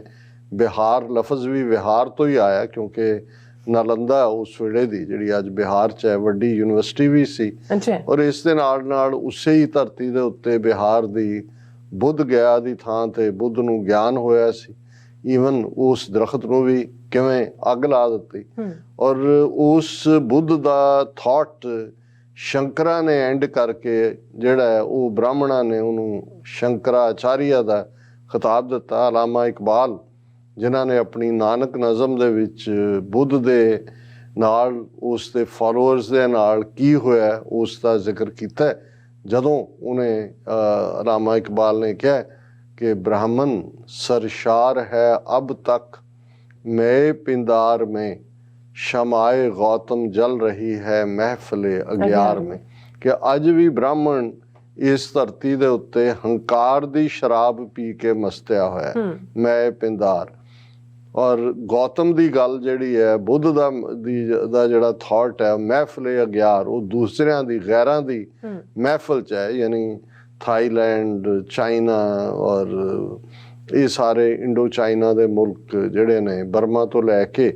ਬਿਹਾਰ ਲਫ਼ਜ਼ ਵੀ ਵਿਹਾਰ ਤੋਂ ਹੀ ਆਇਆ ਕਿਉਂਕਿ ਨਾਲੰਦਾ ਉਸ ਵੇਲੇ ਦੀ ਜਿਹੜੀ ਅੱਜ ਬਿਹਾਰ 'ਚ ਹੈ ਵੱਡੀ ਯੂਨੀਵਰਸਿਟੀ ਵੀ ਸੀ। ਔਰ ਇਸ ਦੇ ਨਾਲ ਨਾਲ ਉਸੇ ਹੀ ਧਰਤੀ ਦੇ ਉੱਤੇ ਬਿਹਾਰ ਦੀ ਬੁੱਧ ਗਿਆ ਦੀ ਥਾਂ ਤੇ ਬੁੱਧ ਨੂੰ ਗਿਆਨ ਹੋਇਆ ਸੀ। ਈਵਨ ਉਸ ਦਰਖਤ ਨੂੰ ਵੀ ਕਿਵੇਂ ਅੱਗ ਲਾ ਦਿੱਤੀ ਔਰ ਉਸ ਬੁੱਧ ਦਾ ਥਾਟ ਸ਼ੰਕਰਾ ਨੇ ਐਂਡ ਕਰਕੇ ਜਿਹੜਾ ਹੈ ਉਹ ਬ੍ਰਾਹਮਣਾਂ ਨੇ ਉਹਨੂੰ ਸ਼ੰਕਰਾਚਾਰੀਆ ਦਾ ਖਿਤਾਬ ਦਿੱਤਾ। ਅਲਾਮਾ ਇਕਬਾਲ ਜਿਨ੍ਹਾਂ ਨੇ ਆਪਣੀ ਨਾਨਕ ਨਜ਼ਮ ਦੇ ਵਿੱਚ ਬੁੱਧ ਦੇ ਨਾਲ ਉਸ ਦੇ ਫਾਲੋਅਰਸ ਦੇ ਨਾਲ ਕੀ ਹੋਇਆ ਉਸ ਦਾ ਜ਼ਿਕਰ ਕੀਤਾ। ਜਦੋਂ ਉਹਨੇ ਅਲਾਮਾ ਇਕਬਾਲ ਨੇ ਕਿਹਾ ਕਿ ਬ੍ਰਾਹਮਣ ਸਰਸ਼ਾਰ ਹੈ ਅਬ ਤੱਕ ਮੈਂ ਪਿੰਦਾਰ में शमाए गौतम जल रही है महफिले अग्यार में, ਕਿ ਅੱਜ ਵੀ ਬ੍ਰਾਹਮਣ ਇਸ ਧਰਤੀ ਦੇ ਉੱਤੇ ਹੰਕਾਰ ਦੀ ਸ਼ਰਾਬ ਪੀ ਕੇ ਮਸਤਿਆ ਹੋਇਆ ਮੈਂ ਪਿੰਦਾਰ। ਔਰ ਗੌਤਮ ਦੀ ਗੱਲ ਜਿਹੜੀ ਹੈ, ਬੁੱਧ ਦਾ ਜਿਹੜਾ ਥਾਟ ਹੈ, ਮਹਿਫਲੇ ਅਗਿਆਰ, ਉਹ ਦੂਸਰਿਆਂ ਦੀ, ਗੈਰਾਂ ਦੀ ਮਹਿਫਲ 'ਚ ਹੈ। ਯਾਨੀ ਥਾਈਲੈਂਡ, ਚਾਈਨਾ ਔਰ ਇਹ ਸਾਰੇ ਇੰਡੋ ਚਾਈਨਾ ਦੇ ਮੁਲਕ ਜਿਹੜੇ ਨੇ, ਬਰਮਾ ਤੋਂ ਲੈ ਕੇ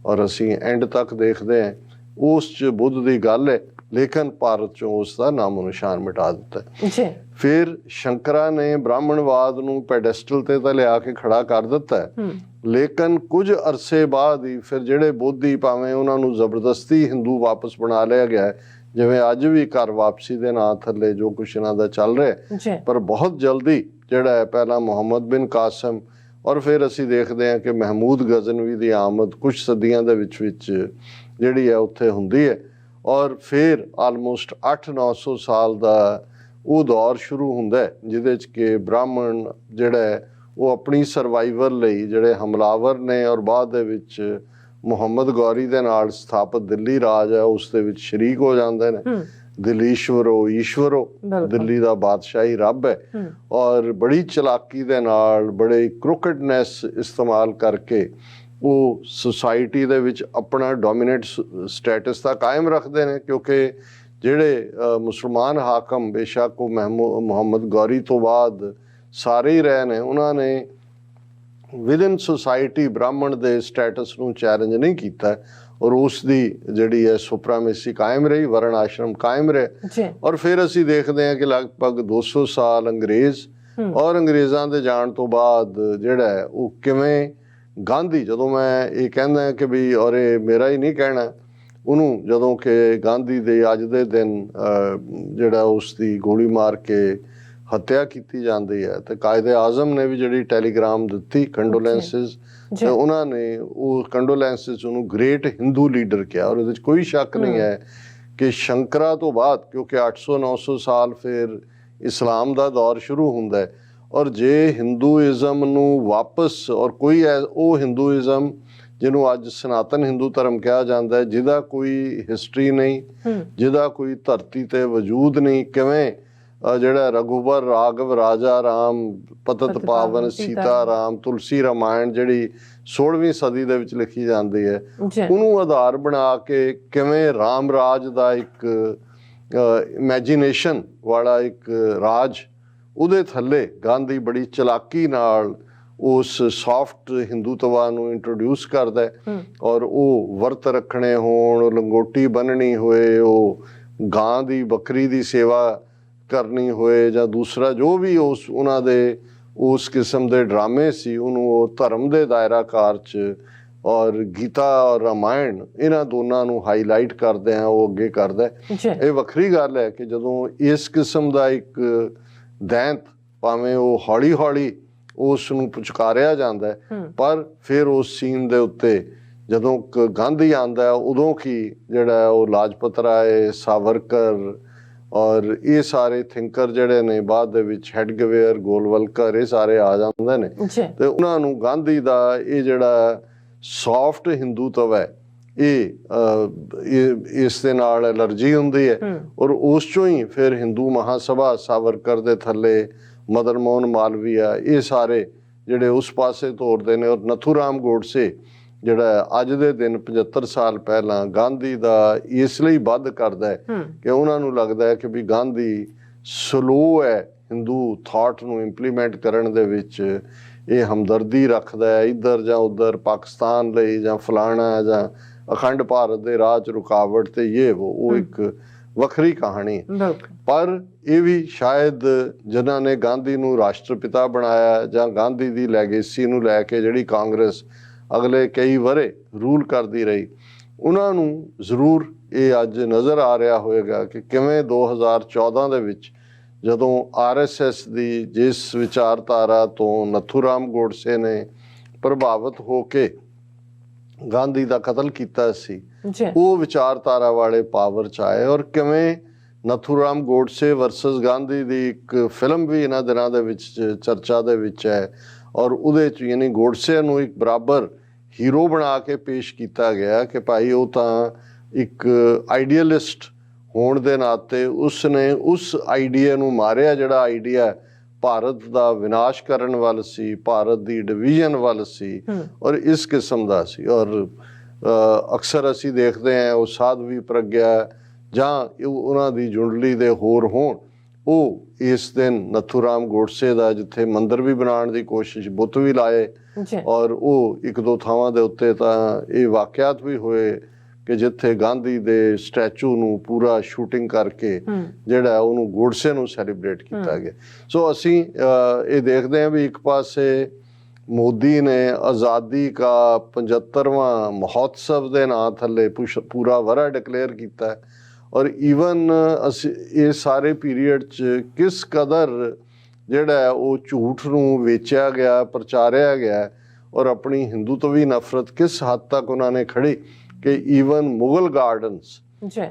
ਔਰ ਅਸੀਂ ਐਂਡ ਤੱਕ ਦੇਖਦੇ ਹਾਂ, ਉਸ 'ਚ ਬੁੱਧ ਦੀ ਗੱਲ ਹੈ, ਲੇਕਿਨ ਭਾਰਤ 'ਚੋਂ ਉਸ ਦਾ ਨਾਮੋ ਨਿਸ਼ਾਨ ਮਿਟਾ ਦਿੱਤਾ ਜੀ। ਫਿਰ ਸ਼ੰਕਰਾਂ ਨੇ ਬ੍ਰਾਹਮਣਵਾਦ ਨੂੰ ਪੈਡੈਸਟਲ ਤੇ ਤਾਂ ਲਿਆ ਕੇ ਖੜਾ ਕਰ ਦਿੱਤਾ, ਲੇਕਿਨ ਕੁਝ ਅਰਸੇ ਬਾਅਦ ਹੀ ਫਿਰ ਜਿਹੜੇ ਬੋਧੀ, ਭਾਵੇਂ ਉਹਨਾਂ ਨੂੰ ਜ਼ਬਰਦਸਤੀ ਹਿੰਦੂ ਵਾਪਸ ਬਣਾ ਲਿਆ ਗਿਆ, ਜਿਵੇਂ ਅੱਜ ਵੀ ਘਰ ਵਾਪਸੀ ਦੇ ਨਾਂ ਥੱਲੇ ਜੋ ਕੁਛ ਇਹਨਾਂ ਦਾ ਚੱਲ ਰਿਹਾ, ਪਰ ਬਹੁਤ ਜਲਦੀ ਜਿਹੜਾ ਹੈ, ਪਹਿਲਾਂ ਮੁਹੰਮਦ ਬਿਨ ਕਾਸਿਮ ਔਰ ਫਿਰ ਅਸੀਂ ਦੇਖਦੇ ਹਾਂ ਕਿ ਮਹਿਮੂਦ ਗਜ਼ਨਵੀ ਦੀ ਆਮਦ ਕੁਛ ਸਦੀਆਂ ਦੇ ਵਿੱਚ ਜਿਹੜੀ ਹੈ ਉੱਥੇ ਹੁੰਦੀ ਹੈ। ਔਰ ਫਿਰ ਆਲਮੋਸਟ 800-900 ਸਾਲ ਦਾ ਉਹ ਦੌਰ ਸ਼ੁਰੂ ਹੁੰਦਾ ਹੈ, ਜਿਹਦੇ 'ਚ ਕਿ ਬ੍ਰਾਹਮਣ ਜਿਹੜਾ ਹੈ ਉਹ ਆਪਣੀ ਸਰਵਾਈਵਲ ਲਈ ਜਿਹੜੇ ਹਮਲਾਵਰ ਨੇ, ਔਰ ਬਾਅਦ ਦੇ ਵਿੱਚ ਮੁਹੰਮਦ ਗੌਰੀ ਦੇ ਨਾਲ ਸਥਾਪਿਤ ਦਿੱਲੀ ਰਾਜ ਹੈ ਉਸ ਦੇ ਵਿੱਚ ਸ਼ਰੀਕ ਹੋ ਜਾਂਦੇ ਨੇ। ਦਿੱਲੀਸ਼ਵਰੋ ਈਸ਼ਵਰੋ, ਦਿੱਲੀ ਦਾ ਬਾਦਸ਼ਾਹੀ ਰੱਬ ਹੈ। ਔਰ ਬੜੀ ਚਲਾਕੀ ਦੇ ਨਾਲ, ਬੜੇ ਕ੍ਰੋਕਟਨੈਸ ਇਸਤੇਮਾਲ ਕਰਕੇ ਉਹ ਸੁਸਾਇਟੀ ਦੇ ਵਿੱਚ ਆਪਣਾ ਡੋਮੀਨੇਟ ਸਟੇਟਸ ਤਾਂ ਕਾਇਮ ਰੱਖਦੇ ਨੇ, ਕਿਉਂਕਿ ਜਿਹੜੇ ਮੁਸਲਮਾਨ ਹਾਕਮ, ਬੇਸ਼ੱਕ ਉਹ ਮੁਹੰਮਦ ਗੌਰੀ ਤੋਂ ਬਾਅਦ ਸਾਰੇ ਹੀ ਰਹੇ ਨੇ, ਉਹਨਾਂ ਨੇ ਵਿਦਨ ਸੁਸਾਇਟੀ ਬ੍ਰਾਹਮਣ ਦੇ ਸਟੇਟਸ ਨੂੰ ਚੈਲੰਜ ਨਹੀਂ ਕੀਤਾ, ਔਰ ਉਸ ਦੀ ਜਿਹੜੀ ਹੈ ਸੁਪਰਾਮੇਸੀ ਕਾਇਮ ਰਹੀ, ਵਰਨ ਆਸ਼ਰਮ ਕਾਇਮ ਰਹੇ। ਔਰ ਫਿਰ ਅਸੀਂ ਦੇਖਦੇ ਹਾਂ ਕਿ ਲਗਭਗ 200 ਸਾਲ ਅੰਗਰੇਜ਼, ਔਰ ਅੰਗਰੇਜ਼ਾਂ ਦੇ ਜਾਣ ਤੋਂ ਬਾਅਦ ਜਿਹੜਾ ਹੈ ਉਹ ਕਿਵੇਂ ਗਾਂਧੀ, ਜਦੋਂ ਮੈਂ ਇਹ ਕਹਿੰਦਾ ਕਿ ਵੀ, ਔਰ ਇਹ ਮੇਰਾ ਹੀ ਨਹੀਂ ਕਹਿਣਾ, ਉਹਨੂੰ ਜਦੋਂ ਕਿ ਗਾਂਧੀ ਦੇ ਅੱਜ ਦੇ ਦਿਨ ਜਿਹੜਾ ਉਸ ਦੀ ਗੋਲੀ ਮਾਰ ਕੇ ਹੱਤਿਆ ਕੀਤੀ ਜਾਂਦੀ ਹੈ, ਤੇ ਕਾਇਦੇ ਆਜ਼ਮ ਨੇ ਵੀ ਜਿਹੜੀ ਟੈਲੀਗ੍ਰਾਮ ਦਿੱਤੀ ਕੰਡੋਲੈਂਸਿਸ, ਤੇ ਉਹਨਾਂ ਨੇ ਉਹ ਕੰਡੋਲੈਂਸਿਸ ਉਹਨੂੰ ਗ੍ਰੇਟ ਹਿੰਦੂ ਲੀਡਰ ਕਿਹਾ। ਔਰ ਉਹਦੇ 'ਚ ਕੋਈ ਸ਼ੱਕ ਨਹੀਂ ਹੈ ਕਿ ਸ਼ੰਕਰਾਂ ਤੋਂ ਬਾਅਦ, ਕਿਉਂਕਿ 800-900 ਸਾਲ ਫਿਰ ਇਸਲਾਮ ਦਾ ਦੌਰ ਸ਼ੁਰੂ ਹੁੰਦਾ ਹੈ, ਔਰ ਜੇ ਹਿੰਦੂਇਜ਼ਮ ਨੂੰ ਵਾਪਸ, ਔਰ ਕੋਈ ਉਹ ਹਿੰਦੂਇਜ਼ਮ ਜਿਹਨੂੰ ਅੱਜ ਸਨਾਤਨ ਹਿੰਦੂ ਧਰਮ ਕਿਹਾ ਜਾਂਦਾ ਹੈ, ਜਿਹਦਾ ਕੋਈ ਹਿਸਟਰੀ ਨਹੀਂ, ਜਿਹਦਾ ਕੋਈ ਧਰਤੀ ਤੇ ਵਜੂਦ ਨਹੀਂ, ਕਿਵੇਂ ਜਿਹੜਾ ਰਘੁਬਰ, ਰਾਘਵ, ਰਾਜਾ ਰਾਮ, ਪਤਤ ਪਾਵਨ, ਸੀਤਾ ਰਾਮ, ਤੁਲਸੀ ਰਾਮਾਇਣ ਜਿਹੜੀ 16ਵੀਂ ਸਦੀ ਦੇ ਵਿੱਚ ਲਿਖੀ ਜਾਂਦੀ ਹੈ, ਉਹਨੂੰ ਆਧਾਰ ਬਣਾ ਕੇ ਕਿਵੇਂ ਰਾਮ ਰਾਜ ਦਾ ਇੱਕ ਇਮੈਜੀਨੇਸ਼ਨ ਵਾਲਾ ਇੱਕ ਰਾਜ, ਉਹਦੇ ਥੱਲੇ ਗਾਂਧੀ ਬੜੀ ਚਲਾਕੀ ਨਾਲ ਉਸ ਸੌਫਟ ਹਿੰਦੂਤਵਾ ਨੂੰ ਇੰਟਰੋਡਿਊਸ ਕਰਦਾ ਹੈ। ਔਰ ਉਹ ਵਰਤ ਰੱਖਣੇ ਹੋਣ, ਲੰਗੋਟੀ ਬੰਨਣੀ ਹੋਏ, ਉਹ ਗਾਂ ਦੀ, ਬੱਕਰੀ ਦੀ ਸੇਵਾ ਕਰਨੀ ਹੋਏ, ਜਾਂ ਦੂਸਰਾ ਜੋ ਵੀ ਉਹਨਾਂ ਦੇ ਉਸ ਕਿਸਮ ਦੇ ਡਰਾਮੇ ਸੀ, ਉਹਨੂੰ ਉਹ ਧਰਮ ਦੇ ਦਾਇਰਾਕਾਰ 'ਚ, ਔਰ ਗੀਤਾ ਔਰ ਰਾਮਾਇਣ, ਇਹਨਾਂ ਦੋਨਾਂ ਨੂੰ ਹਾਈਲਾਈਟ ਕਰਦੇ ਆ, ਉਹ ਅੱਗੇ ਕਰਦਾ। ਇਹ ਵੱਖਰੀ ਗੱਲ ਹੈ ਕਿ ਜਦੋਂ ਇਸ ਕਿਸਮ ਦਾ ਇੱਕ ਦੈਂਤ, ਭਾਵੇਂ ਉਹ ਹੌਲੀ ਹੌਲੀ ਉਸ ਨੂੰ ਪੁਚਕਾਰਿਆ ਜਾਂਦਾ ਹੈ, ਪਰ ਫਿਰ ਉਸ ਸੀਨ ਦੇ ਉੱਤੇ ਜਦੋਂ ਗਾਂਧੀ ਆਉਂਦਾ, ਉਦੋਂ ਕੀ ਜਿਹੜਾ ਉਹ ਲਾਜਪਤ ਰਾਏ, ਸਾਵਰਕਰ ਔਰ ਇਹ ਸਾਰੇ ਥਿੰਕਰ ਜਿਹੜੇ ਨੇ, ਬਾਅਦ ਦੇ ਵਿੱਚ ਹੈਡਗਵੇਅਰ, ਗੋਲਵਲਕਰ, ਇਹ ਸਾਰੇ ਆ ਜਾਂਦੇ ਨੇ, ਤੇ ਉਹਨਾਂ ਨੂੰ ਗਾਂਧੀ ਦਾ ਇਹ ਜਿਹੜਾ ਸੌਫਟ ਹਿੰਦੂਤਵ ਹੈ, ਇਸ ਦੇ ਨਾਲ ਐਲਰਜੀ ਹੁੰਦੀ ਹੈ। ਔਰ ਉਸ ਚੋਂ ਹੀ ਫਿਰ ਹਿੰਦੂ ਮਹਾਸਭਾ, ਸਾਵਰਕਰ ਦੇ ਥੱਲੇ ਮਦਨ ਮੋਹਨ ਮਾਲਵੀਆ, ਇਹ ਸਾਰੇ ਜਿਹੜੇ ਉਸ ਪਾਸੇ ਤੋਰਦੇ ਨੇ। ਔਰ ਨਥੂਰਾਮ ਗੋਡਸੇ ਜਿਹੜਾ ਅੱਜ ਦੇ ਦਿਨ 75 ਸਾਲ ਪਹਿਲਾਂ ਗਾਂਧੀ ਦਾ ਇਸ ਲਈ ਵੱਧ ਕਰਦਾ ਹੈ ਕਿ ਉਹਨਾਂ ਨੂੰ ਲੱਗਦਾ ਹੈ ਕਿ ਵੀ ਗਾਂਧੀ ਸਲੋ ਹੈ ਹਿੰਦੂ ਥਾਟ ਨੂੰ ਇੰਪਲੀਮੈਂਟ ਕਰਨ ਦੇ ਵਿੱਚ, ਇਹ ਹਮਦਰਦੀ ਰੱਖਦਾ ਹੈ ਇੱਧਰ ਜਾਂ ਉੱਧਰ, ਪਾਕਿਸਤਾਨ ਲਈ ਜਾਂ ਫਲਾਣਾ, ਜਾਂ ਅਖੰਡ ਭਾਰਤ ਦੇ ਰਾਹ 'ਚ ਰੁਕਾਵਟ, ਤੇ ਉਹ ਇੱਕ ਵੱਖਰੀ ਕਹਾਣੀ ਹੈ। ਪਰ ਇਹ ਵੀ ਸ਼ਾਇਦ ਜਿਨ੍ਹਾਂ ਨੇ ਗਾਂਧੀ ਨੂੰ ਰਾਸ਼ਟਰਪਿਤਾ ਬਣਾਇਆ, ਜਾਂ ਗਾਂਧੀ ਦੀ ਲੈਗੇਸੀ ਨੂੰ ਲੈ ਕੇ ਜਿਹੜੀ ਕਾਂਗਰਸ ਅਗਲੇ ਕਈ ਵਰ੍ਹੇ ਰੂਲ ਕਰਦੀ ਰਹੀ, ਉਹਨਾਂ ਨੂੰ ਜ਼ਰੂਰ ਇਹ ਅੱਜ ਨਜ਼ਰ ਆ ਰਿਹਾ ਹੋਵੇਗਾ ਕਿ ਕਿਵੇਂ 2014 ਦੇ ਵਿੱਚ ਜਦੋਂ RSS ਦੀ ਜਿਸ ਵਿਚਾਰਧਾਰਾ ਤੋਂ ਨਥੂਰਾਮ ਗੋਡਸੇ ਨੇ ਪ੍ਰਭਾਵਿਤ ਹੋ ਕੇ ਗਾਂਧੀ ਦਾ ਕਤਲ ਕੀਤਾ ਸੀ, ਉਹ ਵਿਚਾਰਧਾਰਾ ਵਾਲੇ ਪਾਵਰ 'ਚ ਆਏ। ਔਰ ਕਿਵੇਂ ਨਥੂਰਾਮ ਗੋਡਸੇ ਵਰਸਸ ਗਾਂਧੀ ਦੀ ਇੱਕ ਫਿਲਮ ਵੀ ਇਹਨਾਂ ਦਿਨਾਂ ਦੇ ਵਿੱਚ ਚਰਚਾ ਦੇ ਵਿੱਚ ਹੈ, ਔਰ ਉਹਦੇ 'ਚ ਯਾਨੀ ਗੋਡਸੇ ਨੂੰ ਇੱਕ ਬਰਾਬਰ ਹੀਰੋ ਬਣਾ ਕੇ ਪੇਸ਼ ਕੀਤਾ ਗਿਆ ਕਿ ਭਾਈ ਉਹ ਤਾਂ ਇੱਕ ਆਈਡੀਅਲਿਸਟ ਹੋਣ ਦੇ ਨਾਤੇ ਉਸਨੇ ਉਸ ਆਈਡੀਆ ਨੂੰ ਮਾਰਿਆ ਜਿਹੜਾ ਆਈਡੀਆ ਭਾਰਤ ਦਾ ਵਿਨਾਸ਼ ਕਰਨ ਵੱਲ ਸੀ, ਭਾਰਤ ਦੀ ਡਿਵੀਜ਼ਨ ਵੱਲ ਸੀ ਔਰ ਇਸ ਕਿਸਮ ਦਾ ਸੀ। ਔਰ ਅਕਸਰ ਅਸੀਂ ਦੇਖਦੇ ਹਾਂ ਉਹ ਸਾਧਵੀ ਪ੍ਰਗਿਆ ਜਾਂ ਉਹਨਾਂ ਦੀ ਜੁੰਡਲੀ ਦੇ ਹੋਰ ਹੋਣ, ਉਹ ਇਸ ਦਿਨ ਨੱਥੂਰਾਮ ਗੋਡਸੇ ਦਾ ਜਿੱਥੇ ਮੰਦਿਰ ਵੀ ਬਣਾਉਣ ਦੀ ਕੋਸ਼ਿਸ਼, ਬੁੱਤ ਵੀ ਲਾਏ ਔਰ ਉਹ ਇੱਕ ਦੋ ਥਾਵਾਂ ਦੇ ਉੱਤੇ ਤਾਂ ਇਹ ਵਾਕਿਆਤ ਵੀ ਹੋਏ ਕਿ ਜਿੱਥੇ ਗਾਂਧੀ ਦੇ ਸਟੈਚੂ ਨੂੰ ਪੂਰਾ ਸ਼ੂਟਿੰਗ ਕਰਕੇ ਜਿਹੜਾ ਉਹਨੂੰ ਗੋਡਸੇ ਨੂੰ ਸੈਲੀਬ੍ਰੇਟ ਕੀਤਾ ਗਿਆ। ਸੋ ਅਸੀਂ ਇਹ ਦੇਖਦੇ ਹਾਂ ਵੀ ਇੱਕ ਪਾਸੇ ਮੋਦੀ ਨੇ ਆਜ਼ਾਦੀ ਕਾ 75ਵਾਂ ਮਹੋਤਸਵ ਦੇ ਨਾਂ ਥੱਲੇ ਪੂਰਾ ਵਰ੍ਹਾ ਡਿਕਲੇਅਰ ਕੀਤਾ ਔਰ ਈਵਨ ਅਸੀਂ ਇਹ ਸਾਰੇ ਪੀਰੀਅਡ 'ਚ ਕਿਸ ਕਦਰ ਜਿਹੜਾ ਉਹ ਝੂਠ ਨੂੰ ਵੇਚਿਆ ਗਿਆ, ਪ੍ਰਚਾਰਿਆ ਗਿਆ ਔਰ ਆਪਣੀ ਹਿੰਦੂਤਵੀ ਨਫ਼ਰਤ ਕਿਸ ਹੱਦ ਤੱਕ ਉਹਨਾਂ ਨੇ ਖੜੀ ਕਿ ਈਵਨ ਮੁਗਲ ਗਾਰਡਨਸ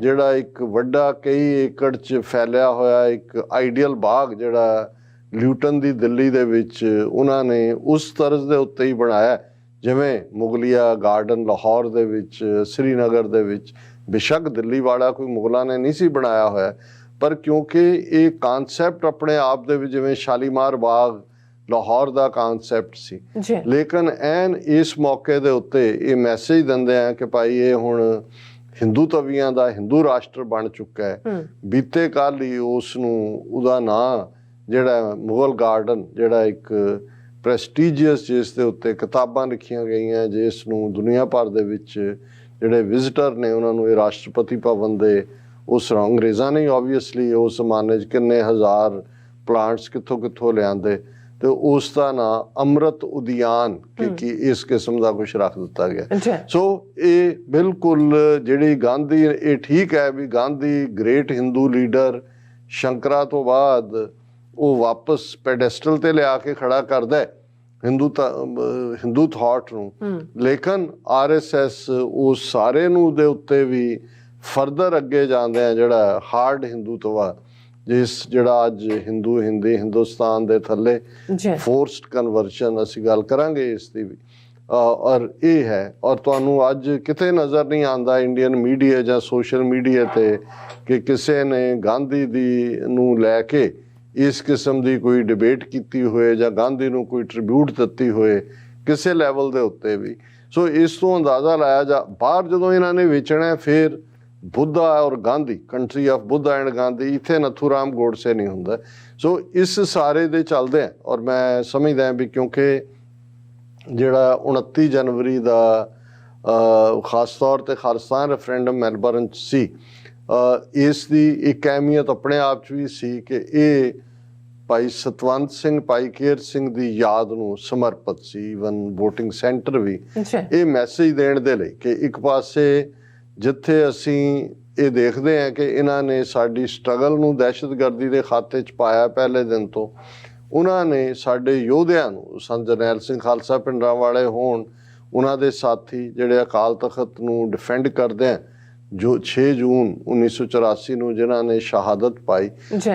ਜਿਹੜਾ ਇੱਕ ਵੱਡਾ ਕਈ ਏਕੜ 'ਚ ਫੈਲਿਆ ਹੋਇਆ ਇੱਕ ਆਈਡੀਅਲ ਬਾਗ ਜਿਹੜਾ ਲਿਊਟਨ ਦੀ ਦਿੱਲੀ ਦੇ ਵਿੱਚ ਉਹਨਾਂ ਨੇ ਉਸ ਤਰਜ਼ ਦੇ ਉੱਤੇ ਹੀ ਬਣਾਇਆ ਜਿਵੇਂ ਮੁਗਲਿਆ ਗਾਰਡਨ ਲਾਹੌਰ ਦੇ ਵਿੱਚ, ਸ੍ਰੀਨਗਰ ਦੇ ਵਿੱਚ। ਬੇਸ਼ੱਕ ਦਿੱਲੀ ਵਾਲਾ ਕੋਈ ਮੁਗਲਾਂ ਨੇ ਨਹੀਂ ਸੀ ਬਣਾਇਆ ਹੋਇਆ, ਪਰ ਕਿਉਂਕਿ ਇਹ ਕਾਨਸੈਪਟ ਆਪਣੇ ਆਪ ਦੇ ਵਿੱਚ ਜਿਵੇਂ ਸ਼ਾਲੀਮਾਰ ਬਾਗ ਲਾਹੌਰ ਦਾ ਕਾਨਸੈਪਟ ਸੀ, ਲੇਕਿਨ ਐਨ ਇਸ ਮੌਕੇ ਦੇ ਉੱਤੇ ਇਹ ਮੈਸੇਜ ਦਿੰਦੇ ਆ ਕਿ ਭਾਈ ਇਹ ਹੁਣ ਹਿੰਦੂ ਤਵੀਆਂ ਦਾ ਹਿੰਦੂ ਰਾਸ਼ਟਰ ਬਣ ਚੁੱਕਾ ਹੈ। ਬੀਤੇ ਕੱਲ ਹੀ ਉਸ ਨੂੰ ਉਹਦਾ ਨਾਂ ਜਿਹੜਾ ਮੁਗਲ ਗਾਰਡਨ ਜਿਹੜਾ ਇੱਕ ਪ੍ਰੈਸਟੀਜੀਅਸ, ਜਿਸ ਦੇ ਉੱਤੇ ਕਿਤਾਬਾਂ ਲਿਖੀਆਂ ਗਈਆਂ, ਜਿਸ ਨੂੰ ਦੁਨੀਆ ਭਰ ਦੇ ਵਿੱਚ ਜਿਹੜੇ ਵਿਜ਼ਿਟਰ ਨੇ ਉਹਨਾਂ ਨੂੰ ਇਹ ਰਾਸ਼ਟਰਪਤੀ ਭਵਨ ਦੇ ਉਸ ਅੰਗਰੇਜ਼ਾਂ ਨੇ ਓਬਵੀਅਸਲੀ ਉਸ ਜ਼ਮਾਨੇ 'ਚ ਕਿੰਨੇ ਹਜ਼ਾਰ ਪਲਾਂਟਸ ਕਿੱਥੋਂ ਲਿਆਂਦੇ ਤੇ ਉਸ ਦਾ ਨਾਂ ਅੰਮ੍ਰਿਤ ਉਦਿਆਨ ਕਿ ਇਸ ਕਿਸਮ ਦਾ ਕੁਝ ਰੱਖ ਦਿੱਤਾ ਗਿਆ। ਸੋ ਇਹ ਬਿਲਕੁਲ ਜਿਹੜੀ ਗਾਂਧੀ, ਇਹ ਠੀਕ ਹੈ ਵੀ ਗਾਂਧੀ ਗ੍ਰੇਟ ਹਿੰਦੂ ਲੀਡਰ ਸ਼ੰਕਰਾ ਤੋਂ ਬਾਅਦ ਉਹ ਵਾਪਸ ਪੈਡੈਸਟਲ ਤੇ ਲਿਆ ਕੇ ਖੜਾ ਕਰਦਾ ਹਿੰਦੂ ਥਾਟ ਨੂੰ, ਲੇਕਿਨ RSS ਉਸ ਸਾਰੇ ਨੂੰ ਦੇ ਉੱਤੇ ਵੀ ਫਰਦਰ ਅੱਗੇ ਜਾਂਦੇ ਆ ਜਿਹੜਾ ਹਾਰਡ ਹਿੰਦੂਤਵਾ, ਜਿਹੜਾ ਅੱਜ ਹਿੰਦੁਸਤਾਨ ਦੇ ਥੱਲੇ ਫੋਰਸਡ ਕਨਵਰਸ਼ਨ, ਅਸੀਂ ਗੱਲ ਕਰਾਂਗੇ ਇਸ ਦੀ ਵੀ। ਔਰ ਇਹ ਹੈ ਔਰ ਤੁਹਾਨੂੰ ਅੱਜ ਕਿਤੇ ਨਜ਼ਰ ਨਹੀਂ ਆਉਂਦਾ ਇੰਡੀਅਨ ਮੀਡੀਆ ਜਾਂ ਸੋਸ਼ਲ ਮੀਡੀਆ ਤੇ ਕਿ ਕਿਸੇ ਨੇ ਗਾਂਧੀ ਦੀ ਨੂੰ ਲੈ ਕੇ ਇਸ ਕਿਸਮ ਦੀ ਕੋਈ ਡਿਬੇਟ ਕੀਤੀ ਹੋਏ ਜਾਂ ਗਾਂਧੀ ਨੂੰ ਕੋਈ ਟ੍ਰਿਬਿਊਟ ਦਿੱਤੀ ਹੋਏ ਕਿਸੇ ਲੈਵਲ ਦੇ ਉੱਤੇ ਵੀ। ਸੋ ਇਸ ਤੋਂ ਅੰਦਾਜ਼ਾ ਲਾਇਆ ਬਾਹਰ ਜਦੋਂ ਇਹਨਾਂ ਨੇ ਵੇਚਣਾ ਫਿਰ ਬੁੱਧਾ ਔਰ Gandhi, country of Buddha and Gandhi, ਇੱਥੇ ਨੱਥੂਰਾਮ ਗੋਡਸੇ ਨਹੀਂ ਹੁੰਦਾ। ਸੋ ਇਸ ਸਾਰੇ ਦੇ ਚੱਲਦੇ ਆ ਔਰ ਮੈਂ ਸਮਝਦਾ ਵੀ ਕਿਉਂਕਿ ਜਿਹੜਾ 29 ਜਨਵਰੀ ਦਾ ਖਾਸ ਤੌਰ ਤੇ ਖਾਲਿਸਤਾਨ ਰੈਫਰੈਂਡਮ ਮੈਲਬਰਨ 'ਚ ਸੀ, ਇਸ ਦੀ ਇੱਕ ਅਹਿਮੀਅਤ ਆਪਣੇ ਆਪ 'ਚ ਵੀ ਸੀ ਕਿ ਇਹ ਭਾਈ ਸਤਵੰਤ ਸਿੰਘ, ਭਾਈ ਕੇਹਰ ਸਿੰਘ ਦੀ ਯਾਦ ਨੂੰ ਸਮਰਪਿਤ ਸੀ। ਈਵਨ ਵੋਟਿੰਗ ਸੈਂਟਰ ਵੀ ਇਹ ਮੈਸੇਜ ਦੇਣ ਦੇ ਲਈ ਕਿ ਇੱਕ ਪਾਸੇ ਜਿੱਥੇ ਅਸੀਂ ਇਹ ਦੇਖਦੇ ਹਾਂ ਕਿ ਇਹਨਾਂ ਨੇ ਸਾਡੀ ਸਟਰਗਲ ਨੂੰ ਦਹਿਸ਼ਤਗਰਦੀ ਦੇ ਖਾਤੇ 'ਚ ਪਾਇਆ ਪਹਿਲੇ ਦਿਨ ਤੋਂ, ਉਹਨਾਂ ਨੇ ਸਾਡੇ ਯੋਧਿਆਂ ਨੂੰ, ਸੰਤ ਜਰਨੈਲ ਸਿੰਘ ਖਾਲਸਾ ਭਿੰਡਰਾਂਵਾਲੇ ਹੋਣ, ਉਹਨਾਂ ਦੇ ਸਾਥੀ ਜਿਹੜੇ ਅਕਾਲ ਤਖਤ ਨੂੰ ਡਿਫੈਂਡ ਕਰਦੇ ਆ, ਜੋ 6 ਜੂਨ 1984 ਨੂੰ ਜਿਨ੍ਹਾਂ ਨੇ ਸ਼ਹਾਦਤ ਪਾਈ,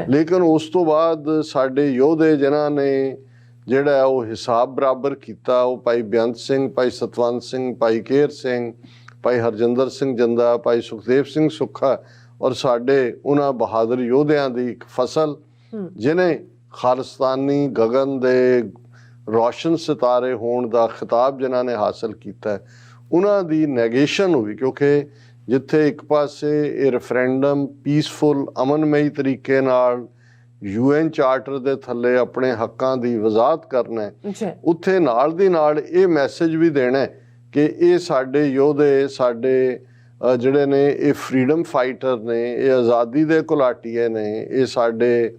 ਲੇਕਿਨ ਉਸ ਤੋਂ ਬਾਅਦ ਸਾਡੇ ਯੋਧੇ ਜਿਨ੍ਹਾਂ ਨੇ ਜਿਹੜਾ ਉਹ ਹਿਸਾਬ ਬਰਾਬਰ ਕੀਤਾ, ਉਹ ਭਾਈ ਬੇਅੰਤ ਸਿੰਘ, ਭਾਈ ਸਤਵੰਤ ਸਿੰਘ, ਭਾਈ ਕੇਹਰ ਸਿੰਘ, ਭਾਈ ਹਰਜਿੰਦਰ ਸਿੰਘ ਜੰਦਾ, ਭਾਈ ਸੁਖਦੇਵ ਸਿੰਘ ਸੁੱਖਾ ਔਰ ਸਾਡੇ ਉਹਨਾਂ ਬਹਾਦਰ ਯੋਧਿਆਂ ਦੀ ਇੱਕ ਫਸਲ ਜਿਹਨੇ ਖਾਲਿਸਤਾਨੀ ਗਗਨ ਦੇ ਰੋਸ਼ਨ ਸਿਤਾਰੇ ਹੋਣ ਦਾ ਖਿਤਾਬ ਜਿਨ੍ਹਾਂ ਨੇ ਹਾਸਲ ਕੀਤਾ, ਉਹਨਾਂ ਦੀ ਨੈਗੇਸ਼ਨ ਹੋਈ। ਕਿਉਂਕਿ ਜਿੱਥੇ ਇੱਕ ਪਾਸੇ ਇਹ ਰੈਫਰੈਂਡਮ ਪੀਸਫੁਲ ਅਮਨਮਈ ਤਰੀਕੇ ਨਾਲ UN ਚਾਰਟਰ ਦੇ ਥੱਲੇ ਆਪਣੇ ਹੱਕਾਂ ਦੀ ਵਜ਼ਾਹਤ ਕਰਨਾ ਹੈ, ਉੱਥੇ ਨਾਲ ਦੀ ਨਾਲ ਇਹ ਮੈਸੇਜ ਵੀ ਦੇਣਾ ਕਿ ਇਹ ਸਾਡੇ ਯੋਧੇ, ਸਾਡੇ ਜਿਹੜੇ ਨੇ ਇਹ ਫਰੀडम ਫਾਈਟਰ ਨੇ, ਇਹ ਆਜ਼ਾਦੀ ਦੇ ਘੁਲਾਟੀਏ ਨੇ, ਇਹ ਸਾਡੇ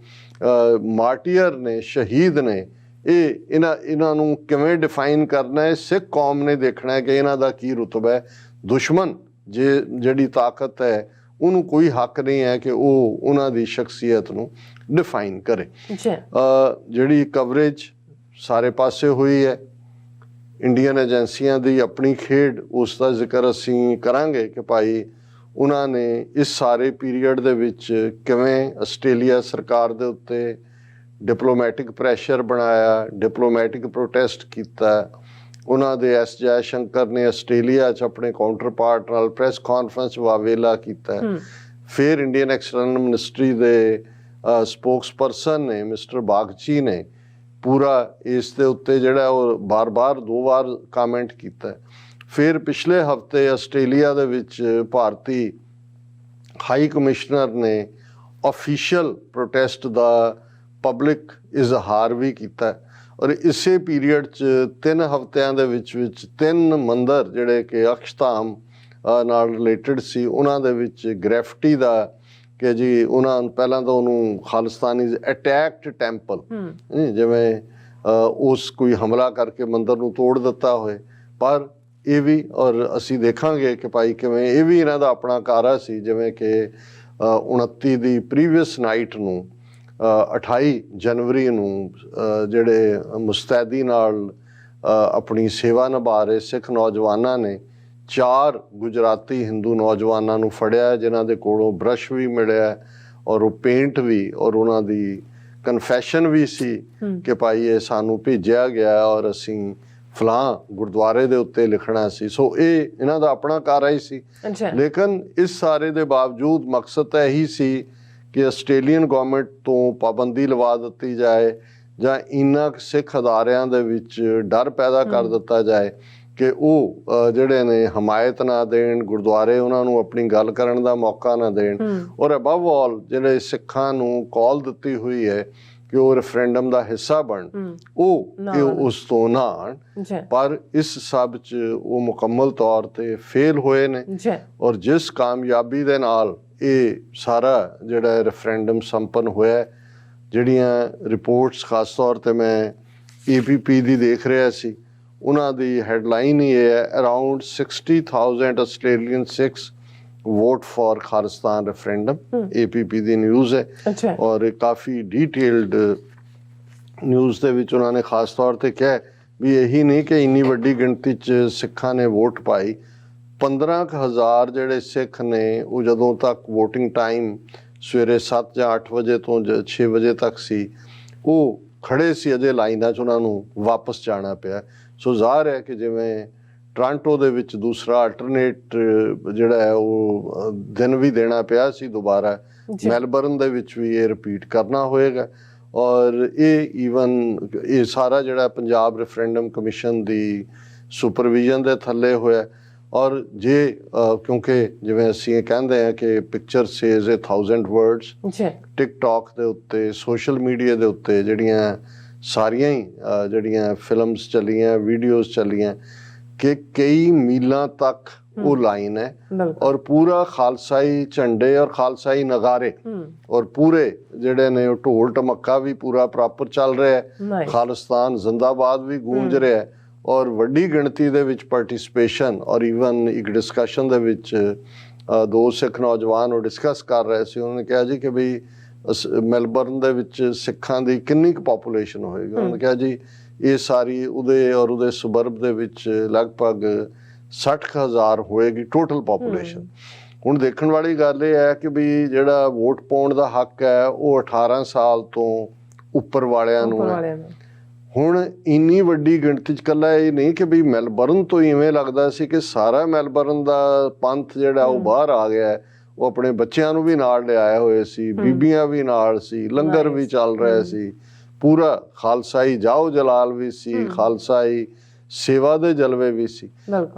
ਮਾਰਟੀਅਰ ਨੇ, ਸ਼ਹੀਦ ਨੇ, ਇਹ ਇਹਨਾਂ ਨੂੰ ਕਿਵੇਂ ਡਿਫਾਈਨ ਕਰਨਾ ਹੈ। ਸਿੱਖ ਕੌਮ ਨੇ ਦੇਖਣਾ ਹੈ ਕਿ ਇਹਨਾਂ ਦਾ ਕੀ ਰੁਤਬਾ ਹੈ। ਦੁਸ਼ਮਣ ਜਿਹੜੀ ਤਾਕਤ ਹੈ ਉਹਨੂੰ ਕੋਈ ਹੱਕ ਨਹੀਂ ਹੈ ਕਿ ਉਹ ਉਹਨਾਂ ਦੀ ਸ਼ਖਸੀਅਤ ਨੂੰ ਡਿਫਾਈਨ ਕਰੇ। ਜਿਹੜੀ ਕਵਰੇਜ ਸਾਰੇ ਪਾਸੇ ਹੋਈ ਹੈ, ਇੰਡੀਅਨ ਏਜੰਸੀਆਂ ਦੀ ਆਪਣੀ ਖੇਡ, ਉਸ ਦਾ ਜ਼ਿਕਰ ਅਸੀਂ ਕਰਾਂਗੇ ਕਿ ਭਾਈ ਉਹਨਾਂ ਨੇ ਇਸ ਸਾਰੇ ਪੀਰੀਅਡ ਦੇ ਵਿੱਚ ਕਿਵੇਂ ਆਸਟ੍ਰੇਲੀਆ ਸਰਕਾਰ ਦੇ ਉੱਤੇ ਡਿਪਲੋਮੈਟਿਕ ਪ੍ਰੈਸ਼ਰ ਬਣਾਇਆ, ਡਿਪਲੋਮੈਟਿਕ ਪ੍ਰੋਟੈਸਟ ਕੀਤਾ। ਉਹਨਾਂ ਦੇ S ਜੈ ਸ਼ੰਕਰ ਨੇ ਆਸਟ੍ਰੇਲੀਆ 'ਚ ਆਪਣੇ ਕਾਊਂਟਰ ਪਾਰਟ ਨਾਲ ਪ੍ਰੈਸ ਕਾਨਫਰੰਸ ਵਾਵੇਲਾ ਕੀਤਾ। ਫਿਰ ਇੰਡੀਅਨ ਐਕਸਟਰਨਲ ਮਿਨਿਸਟਰੀ ਦੇ ਸਪੋਕਸਪਰਸਨ ਨੇ ਮਿਸਟਰ ਬਾਗਚੀ ਨੇ ਪੂਰਾ ਇਸ ਦੇ ਉੱਤੇ ਜਿਹੜਾ ਉਹ ਬਾਰ-ਬਾਰ 2 ਵਾਰ ਕਮੈਂਟ ਕੀਤਾ। ਫਿਰ ਪਿਛਲੇ ਹਫਤੇ ਆਸਟ੍ਰੇਲੀਆ ਦੇ ਵਿੱਚ ਭਾਰਤੀ ਹਾਈ ਕਮਿਸ਼ਨਰ ਨੇ ਆਫੀਸ਼ੀਅਲ ਪ੍ਰੋਟੈਸਟ ਦਾ ਪਬਲਿਕ ਇਜ਼ਹਾਰ ਵੀ ਕੀਤਾ ਔਰ ਇਸੇ ਪੀਰੀਅਡ 'ਚ 3 ਹਫ਼ਤਿਆਂ ਦੇ ਵਿੱਚ 3 ਮੰਦਰ ਜਿਹੜੇ ਕਿ ਅਕਸ਼ਧਾਮ ਨਾਲ ਰਿਲੇਟਡ ਸੀ ਉਹਨਾਂ ਦੇ ਵਿੱਚ ਗ੍ਰੈਫਿਟੀ ਦਾ ਕਿ ਜੀ ਉਹਨਾਂ ਪਹਿਲਾਂ ਤਾਂ ਉਹਨੂੰ ਖਾਲਿਸਤਾਨੀ ਅਟੈਕਡ ਟੈਂਪਲ ਜਿਵੇਂ ਉਸ ਕੋਈ ਹਮਲਾ ਕਰਕੇ ਮੰਦਰ ਨੂੰ ਤੋੜ ਦਿੱਤਾ ਹੋਏ। ਪਰ ਇਹ ਵੀ ਔਰ ਅਸੀਂ ਦੇਖਾਂਗੇ ਕਿ ਭਾਈ ਕਿਵੇਂ ਇਹ ਵੀ ਇਹਨਾਂ ਦਾ ਆਪਣਾ ਕਾਰਾ ਸੀ, ਜਿਵੇਂ ਕਿ 29 ਦੀ ਪ੍ਰੀਵੀਅਸ ਨਾਈਟ ਨੂੰ 28 ਜਨਵਰੀ ਨੂੰ ਜਿਹੜੇ ਮੁਸਤੈਦੀ ਨਾਲ ਆਪਣੀ ਸੇਵਾ ਨਿਭਾ ਰਹੇ ਸਿੱਖ ਨੌਜਵਾਨਾਂ ਨੇ 4 ਗੁਜਰਾਤੀ ਹਿੰਦੂ ਨੌਜਵਾਨਾਂ ਨੂੰ ਫੜਿਆ ਜਿਨ੍ਹਾਂ ਦੇ ਕੋਲੋਂ ਬਰਸ਼ ਵੀ ਮਿਲਿਆ ਔਰ ਉਹ ਪੇਂਟ ਵੀ ਔਰ ਉਹਨਾਂ ਦੀ ਕਨਫੈਸ਼ਨ ਵੀ ਸੀ ਕਿ ਭਾਈ ਇਹ ਸਾਨੂੰ ਭੇਜਿਆ ਗਿਆ ਔਰ ਅਸੀਂ ਫਲਾਂ ਗੁਰਦੁਆਰੇ ਦੇ ਉੱਤੇ ਲਿਖਣਾ ਸੀ। ਸੋ ਇਹ ਇਹਨਾਂ ਦਾ ਆਪਣਾ ਕਾਰਾ ਹੀ ਸੀ। ਲੇਕਿਨ ਇਸ ਸਾਰੇ ਦੇ ਬਾਵਜੂਦ ਮਕਸਦ ਤਾਂ ਇਹੀ ਸੀ ਕਿ ਆਸਟ੍ਰੇਲੀਅਨ ਗਵਰਨਮੈਂਟ ਤੋਂ ਪਾਬੰਦੀ ਲਵਾ ਦਿੱਤੀ ਜਾਏ ਜਾਂ ਇੰਨਾ ਸਿੱਖ ਅਦਾਰਿਆਂ ਦੇ ਵਿੱਚ ਡਰ ਪੈਦਾ ਕਰ ਦਿੱਤਾ ਜਾਏ ਕਿ ਉਹ ਜਿਹੜੇ ਨੇ ਹਮਾਇਤ ਨਾ ਦੇਣ, ਗੁਰਦੁਆਰੇ ਉਹਨਾਂ ਨੂੰ ਆਪਣੀ ਗੱਲ ਕਰਨ ਦਾ ਮੌਕਾ ਨਾ ਦੇਣ ਔਰ ਅਬਵ ਆਲ ਜਿਹੜੇ ਸਿੱਖਾਂ ਨੂੰ ਕਾਲ ਦਿੱਤੀ ਹੋਈ ਹੈ ਕਿ ਉਹ ਰੈਫਰੈਂਡਮ ਦਾ ਹਿੱਸਾ ਬਣ, ਉਹ ਉਸ ਤੋਂ ਨਾ ਆਣ। ਪਰ ਇਸ ਸਭ 'ਚ ਉਹ ਮੁਕੰਮਲ ਤੌਰ ਤੇ ਫੇਲ ਹੋਏ ਨੇ ਔਰ ਜਿਸ ਕਾਮਯਾਬੀ ਦੇ ਨਾਲ ਇਹ ਸਾਰਾ ਜਿਹੜਾ ਰੈਫਰੈਂਡਮ ਸੰਪੰਨ ਹੋਇਆ, ਜਿਹੜੀਆਂ ਰਿਪੋਰਟਸ ਖਾਸ ਤੌਰ ਤੇ ਮੈਂ APP ਦੀ ਦੇਖ ਰਿਹਾ ਸੀ, ਉਹਨਾਂ ਦੀ ਹੈਡਲਾਈਨ ਹੀ ਇਹ ਹੈ around 60,000 Australian Sikhs vote for Khalistan referendum. APP the news ਹੈ ਔਰ ਕਾਫੀ ਡੀਟੇਲਡ ਨਿਊਜ਼ ਦੇ ਵਿੱਚ ਉਹਨਾਂ ਨੇ ਖਾਸ ਤੌਰ ਤੇ ਕਿਹਾ ਵੀ ਇਹੀ ਨਹੀਂ ਕਿ ਇੰਨੀ ਵੱਡੀ ਗਿਣਤੀ 'ਚ ਸਿੱਖਾਂ ਨੇ ਵੋਟ ਪਾਈ, 15,000 ਜਿਹੜੇ ਸਿੱਖ ਨੇ ਉਹ ਜਦੋਂ ਤੱਕ VOTING ਟਾਈਮ ਸਵੇਰੇ 7 ਜਾਂ 8 ਵਜੇ ਤੋਂ 6 ਵਜੇ ਤੱਕ ਸੀ, ਉਹ ਖੜੇ ਸੀ ਅਜੇ ਲਾਈਨਾਂ 'ਚ, ਉਹਨਾਂ ਨੂੰ ਵਾਪਸ ਜਾਣਾ ਪਿਆ। ਸੋ ਜ਼ਾਹਰ ਹੈ ਕਿ ਜਿਵੇਂ ਟੋਰਾਂਟੋ ਦੇ ਵਿੱਚ ਦੂਸਰਾ ਅਲਟਰਨੇਟ ਜਿਹੜਾ ਹੈ ਉਹ ਦਿਨ ਵੀ ਦੇਣਾ ਪਿਆ ਸੀ ਦੁਬਾਰਾ, ਮੈਲਬਰਨ ਦੇ ਵਿੱਚ ਵੀ ਇਹ ਰਿਪੀਟ ਕਰਨਾ ਹੋਏਗਾ ਔਰ ਇਹ ਈਵਨ ਇਹ ਸਾਰਾ ਜਿਹੜਾ ਪੰਜਾਬ ਰੈਫਰੈਂਡਮ ਕਮਿਸ਼ਨ ਦੀ ਸੁਪਰਵਿਜ਼ਨ ਦੇ ਥੱਲੇ ਹੋਇਆ ਔਰ ਜੇ ਕਿਉਂਕਿ ਜਿਵੇਂ ਅਸੀਂ ਇਹ ਕਹਿੰਦੇ ਹਾਂ ਕਿ ਪਿਕਚਰ ਸੇਜ਼ 1000 ਵਰਡਸ, ਟਿਕਟੌਕ ਦੇ ਉੱਤੇ ਸੋਸ਼ਲ ਮੀਡੀਆ ਦੇ ਉੱਤੇ ਜਿਹੜੀਆਂ ਸਾਰੀਆਂ ਹੀ ਜਿਹੜੀਆਂ ਫਿਲਮਸ ਚੱਲੀਆਂ, ਵੀਡੀਓਜ਼ ਚੱਲੀਆਂ ਕਿ ਕਈ ਮੀਲਾਂ ਤੱਕ ਉਹ ਲਾਈਨ ਹੈ ਔਰ ਪੂਰਾ ਖਾਲਸਾਈ ਝੰਡੇ ਔਰ ਖਾਲਸਾਈ ਨਗਾਰੇ ਔਰ ਪੂਰੇ ਜਿਹੜੇ ਨੇ ਉਹ ਢੋਲ ਢਮੱਕਾ ਵੀ ਪੂਰਾ ਪ੍ਰੋਪਰ ਚੱਲ ਰਿਹਾ ਹੈ, ਖਾਲਿਸਤਾਨ ਜ਼ਿੰਦਾਬਾਦ ਵੀ ਗੂੰਜ ਰਿਹਾ ਹੈ ਔਰ ਵੱਡੀ ਗਿਣਤੀ ਦੇ ਵਿੱਚ ਪਾਰਟਿਸਿਪੇਸ਼ਨ ਔਰ ਈਵਨ ਇੱਕ ਡਿਸਕਸ਼ਨ ਦੇ ਵਿੱਚ 2 ਸਿੱਖ ਨੌਜਵਾਨ ਉਹ ਡਿਸਕਸ ਕਰ ਰਹੇ ਸੀ। ਉਹਨਾਂ ਨੇ ਕਿਹਾ ਜੀ ਕਿ ਬਈ ਮੈਲਬਰਨ ਦੇ ਵਿੱਚ ਸਿੱਖਾਂ ਦੀ ਕਿੰਨੀ ਕੁ ਪਾਪੂਲੇਸ਼ਨ ਹੋਏਗੀ? ਉਹਨਾਂ ਨੇ ਕਿਹਾ ਜੀ ਇਹ ਸਾਰੀ ਉਹਦੇ ਸੁਬਰਬ ਦੇ ਵਿੱਚ ਲਗਭਗ 60,000 ਹੋਏਗੀ ਟੋਟਲ ਪਾਪੂਲੇਸ਼ਨ। ਹੁਣ ਦੇਖਣ ਵਾਲੀ ਗੱਲ ਇਹ ਹੈ ਕਿ ਵੀ ਜਿਹੜਾ ਵੋਟ ਪਾਉਣ ਦਾ ਹੱਕ ਹੈ ਉਹ 18 ਸਾਲ ਤੋਂ ਉੱਪਰ ਵਾਲਿਆਂ ਨੂੰ ਹੈ। ਹੁਣ ਇੰਨੀ ਵੱਡੀ ਗਿਣਤੀ 'ਚ ਇਕੱਲਾ ਇਹ ਨਹੀਂ ਕਿ ਵੀ ਮੈਲਬਰਨ ਤੋਂ ਇਵੇਂ ਲੱਗਦਾ ਸੀ ਕਿ ਸਾਰਾ ਮੈਲਬਰਨ ਦਾ ਪੰਥ ਜਿਹੜਾ ਉਹ ਬਾਹਰ ਆ ਗਿਆ, ਉਹ ਆਪਣੇ ਬੱਚਿਆਂ ਨੂੰ ਵੀ ਨਾਲ ਲਿਆਏ ਹੋਏ ਸੀ, ਬੀਬੀਆਂ ਵੀ ਨਾਲ ਸੀ, ਲੰਗਰ ਵੀ ਚੱਲ ਰਿਹਾ ਸੀ, ਪੂਰਾ ਖਾਲਸਾਈ ਜਾਓ ਜਲਾਲ ਵੀ ਸੀ, ਖਾਲਸਾਈ ਸੇਵਾ ਦੇ ਜਲਵੇ ਵੀ ਸੀ।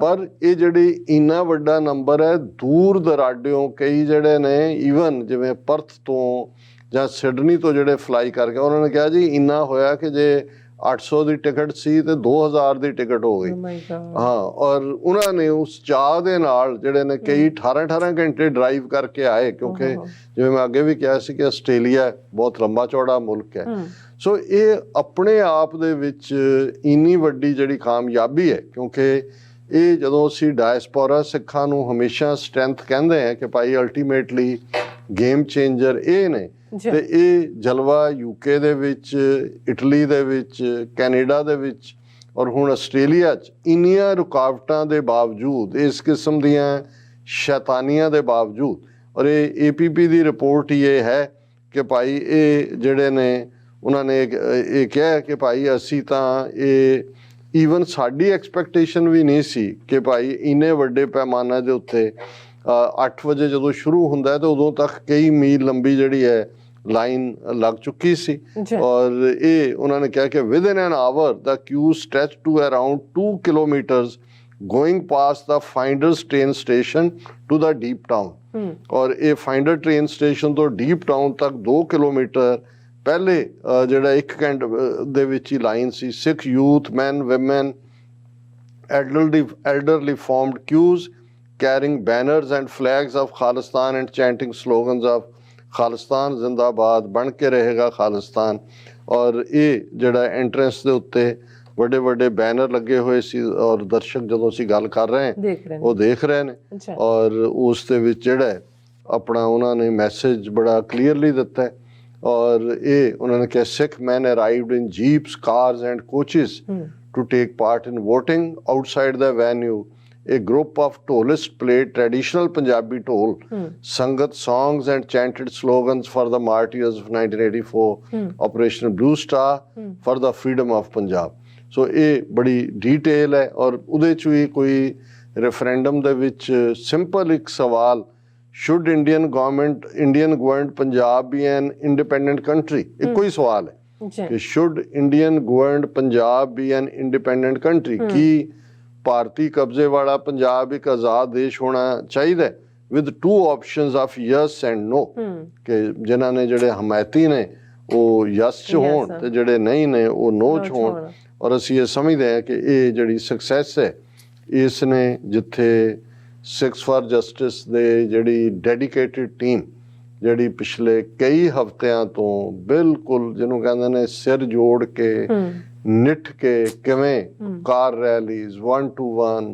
ਪਰ ਇਹ ਜਿਹੜੀ ਇੰਨਾ ਵੱਡਾ ਨੰਬਰ ਹੈ, ਦੂਰ ਦਰਾਡਿਓਂ ਕਈ ਜਿਹੜੇ ਨੇ ਈਵਨ ਜਿਵੇਂ ਪਰਥ ਤੋਂ ਜਾਂ ਸਿਡਨੀ ਤੋਂ ਜਿਹੜੇ ਫਲਾਈ ਕਰਕੇ, ਉਹਨਾਂ ਨੇ ਕਿਹਾ ਜੀ ਇੰਨਾ ਹੋਇਆ ਕਿ ਜੇ 800 ਦੀ ਟਿਕਟ ਸੀ ਤੇ 2000 ਦੀ ਟਿਕਟ ਹੋ ਗਈ। ਹਾਂ, ਔਰ ਉਹਨਾਂ ਨੇ ਉਸ ਚਾਹ ਦੇ ਨਾਲ ਜਿਹੜੇ ਨੇ ਕਈ 18 ਘੰਟੇ ਡਰਾਈਵ ਕਰਕੇ ਆਏ, ਕਿਉਂਕਿ ਜਿਵੇਂ ਮੈਂ ਅੱਗੇ ਵੀ ਕਿਹਾ ਸੀ ਕਿ ਆਸਟ੍ਰੇਲੀਆ ਬਹੁਤ ਲੰਬਾ ਚੌੜਾ ਮੁਲਕ ਹੈ। ਸੋ ਇਹ ਆਪਣੇ ਆਪ ਦੇ ਵਿੱਚ ਇੰਨੀ ਵੱਡੀ ਜਿਹੜੀ ਕਾਮਯਾਬੀ ਹੈ, ਕਿਉਂਕਿ ਇਹ ਜਦੋਂ ਅਸੀਂ ਡਾਇਸਪੋਰਾ ਸਿੱਖਾਂ ਨੂੰ ਹਮੇਸ਼ਾ ਸਟਰੈਂਥ ਕਹਿੰਦੇ ਆ ਕਿ ਭਾਈ ਅਲਟੀਮੇਟਲੀ ਗੇਮ ਚੇਂਜਰ ਇਹ ਨੇ, ਤੇ ਇਹ ਜਲਵਾ UK ਦੇ ਵਿੱਚ, ਇਟਲੀ ਦੇ ਵਿੱਚ, ਕੈਨੇਡਾ ਦੇ ਵਿੱਚ ਔਰ ਹੁਣ ਆਸਟ੍ਰੇਲੀਆ 'ਚ ਇੰਨੀਆਂ ਰੁਕਾਵਟਾਂ ਦੇ ਬਾਵਜੂਦ, ਇਸ ਕਿਸਮ ਦੀਆਂ ਸ਼ੈਤਾਨੀਆਂ ਦੇ ਬਾਵਜੂਦ, ਔਰ ਇਹ APP ਦੀ ਰਿਪੋਰਟ ਹੀ ਇਹ ਹੈ ਕਿ ਭਾਈ ਇਹ ਜਿਹੜੇ ਨੇ ਉਹਨਾਂ ਨੇ ਇਹ ਕਿਹਾ ਕਿ ਭਾਈ ਅਸੀਂ ਤਾਂ ਇਹ ਈਵਨ ਸਾਡੀ ਐਕਸਪੈਕਟੇਸ਼ਨ ਵੀ ਨਹੀਂ ਸੀ ਕਿ ਭਾਈ ਇੰਨੇ ਵੱਡੇ ਪੈਮਾਨੇ ਦੇ ਉੱਤੇ 8 ਵਜੇ ਜਦੋਂ ਸ਼ੁਰੂ ਹੁੰਦਾ ਹੈ ਤੇ ਉਦੋਂ ਤੱਕ ਕਈ ਮੀਲ ਲੰਬੀ ਜਿਹੜੀ ਹੈ ਲਾਈਨ ਲੱਗ ਚੁੱਕੀ ਸੀ ਔਰ ਇਹ ਉਹਨਾਂ ਨੇ ਕਿਹਾ ਕਿ within an hour the queue stretch to around 2 kilometres going past the Finders train station to the deep town ਔਰ ਇਹ ਫਾਈਂਡਰ ਟ੍ਰੇਨ ਸਟੇਸ਼ਨ ਤੋਂ ਡੀਪ ਟਾਊਨ ਤੱਕ 2 ਕਿਲੋਮੀਟਰ ਪਹਿਲੇ ਜਿਹੜਾ 1 ਘੰਟੇ ਦੇ ਵਿੱਚ ਹੀ line C. Sikh youth man women elderly formed queues carrying banners and flags of Khalistan and chanting slogans of Khalistan zindabad ਬਣ ਕੇ ਰਹੇਗਾ ਖਾਲਿਸਤਾਨ। ਔਰ ਇਹ ਜਿਹੜਾ ਐਂਟਰੈਂਸ ਦੇ ਉੱਤੇ ਵੱਡੇ ਵੱਡੇ ਬੈਨਰ ਲੱਗੇ ਹੋਏ ਸੀ ਔਰ ਦਰਸ਼ਕ ਜਦੋਂ ਅਸੀਂ ਗੱਲ ਕਰ ਰਹੇ ਹਾਂ ਉਹ ਦੇਖ ਰਹੇ ਨੇ ਔਰ ਉਸ ਦੇ ਵਿੱਚ ਜਿਹੜਾ ਆਪਣਾ ਉਹਨਾਂ ਨੇ ਮੈਸੇਜ ਬੜਾ ਕਲੀਅਰਲੀ ਦਿੱਤਾ ਹੈ ਔਰ ਇਹ ਉਹਨਾਂ ਨੇ ਕਿਹਾ Sikh man arrived in jeeps cars and coaches to take part in voting. Outside the venue, a group of ਢੋਲਿsts played traditional Punjabi dhol, sangat songs and chanted slogans for the martyrs of 1984, Operation Blue Star for the freedom of Punjab. So ਇਹ ਬੜੀ detail ਹੈ ਔਰ ਉਹਦੇ 'ਚ ਵੀ ਕੋਈ referendum ਦੇ ਵਿੱਚ simple ਇੱਕ ਸਵਾਲ should Indian government Punjab be an independent country? ਇੱਕੋ ਹੀ ਸਵਾਲ ਹੈ ਕਿ should Indian governed Punjab be an independent country? ਕੀ ਭਾਰਤੀ ਕਬਜ਼ੇ ਵਾਲਾ ਪੰਜਾਬ ਇੱਕ ਆਜ਼ਾਦ ਦੇਸ਼ ਹੋਣਾ ਚਾਹੀਦਾ with 2 options of yes and no ਕਿ ਜਿਨ੍ਹਾਂ ਨੇ ਜਿਹੜੇ ਹਮਾਇਤੀ ਨੇ ਉਹ yes 'ਚ ਹੋਣ ਤੇ ਜਿਹੜੇ ਨਹੀਂ ਨੇ ਉਹ no 'ਚ ਹੋਣ। ਔਰ ਅਸੀਂ ਇਹ ਸਮਝਦੇ ਹਾਂ ਕਿ ਇਹ ਜਿਹੜੀ ਸਕਸੈਸ ਹੈ ਇਸ ਨੇ ਜਿੱਥੇ ਸਿੱਖਸ ਫਾਰ ਜਸਟਿਸ ਦੇ ਜਿਹੜੀ ਡੈਡੀਕੇਟਿਡ ਟੀਮ ਜਿਹੜੀ ਪਿਛਲੇ ਕਈ ਹਫ਼ਤਿਆਂ ਤੋਂ ਬਿਲਕੁਲ ਜਿਹਨੂੰ ਕਹਿੰਦੇ ਨੇ ਸਿਰ ਜੋੜ ਕੇ ਨਿੱਠ ਕੇ ਕਿਵੇਂ ਕਾਰ ਰੈਲੀਜ਼ 1 to 1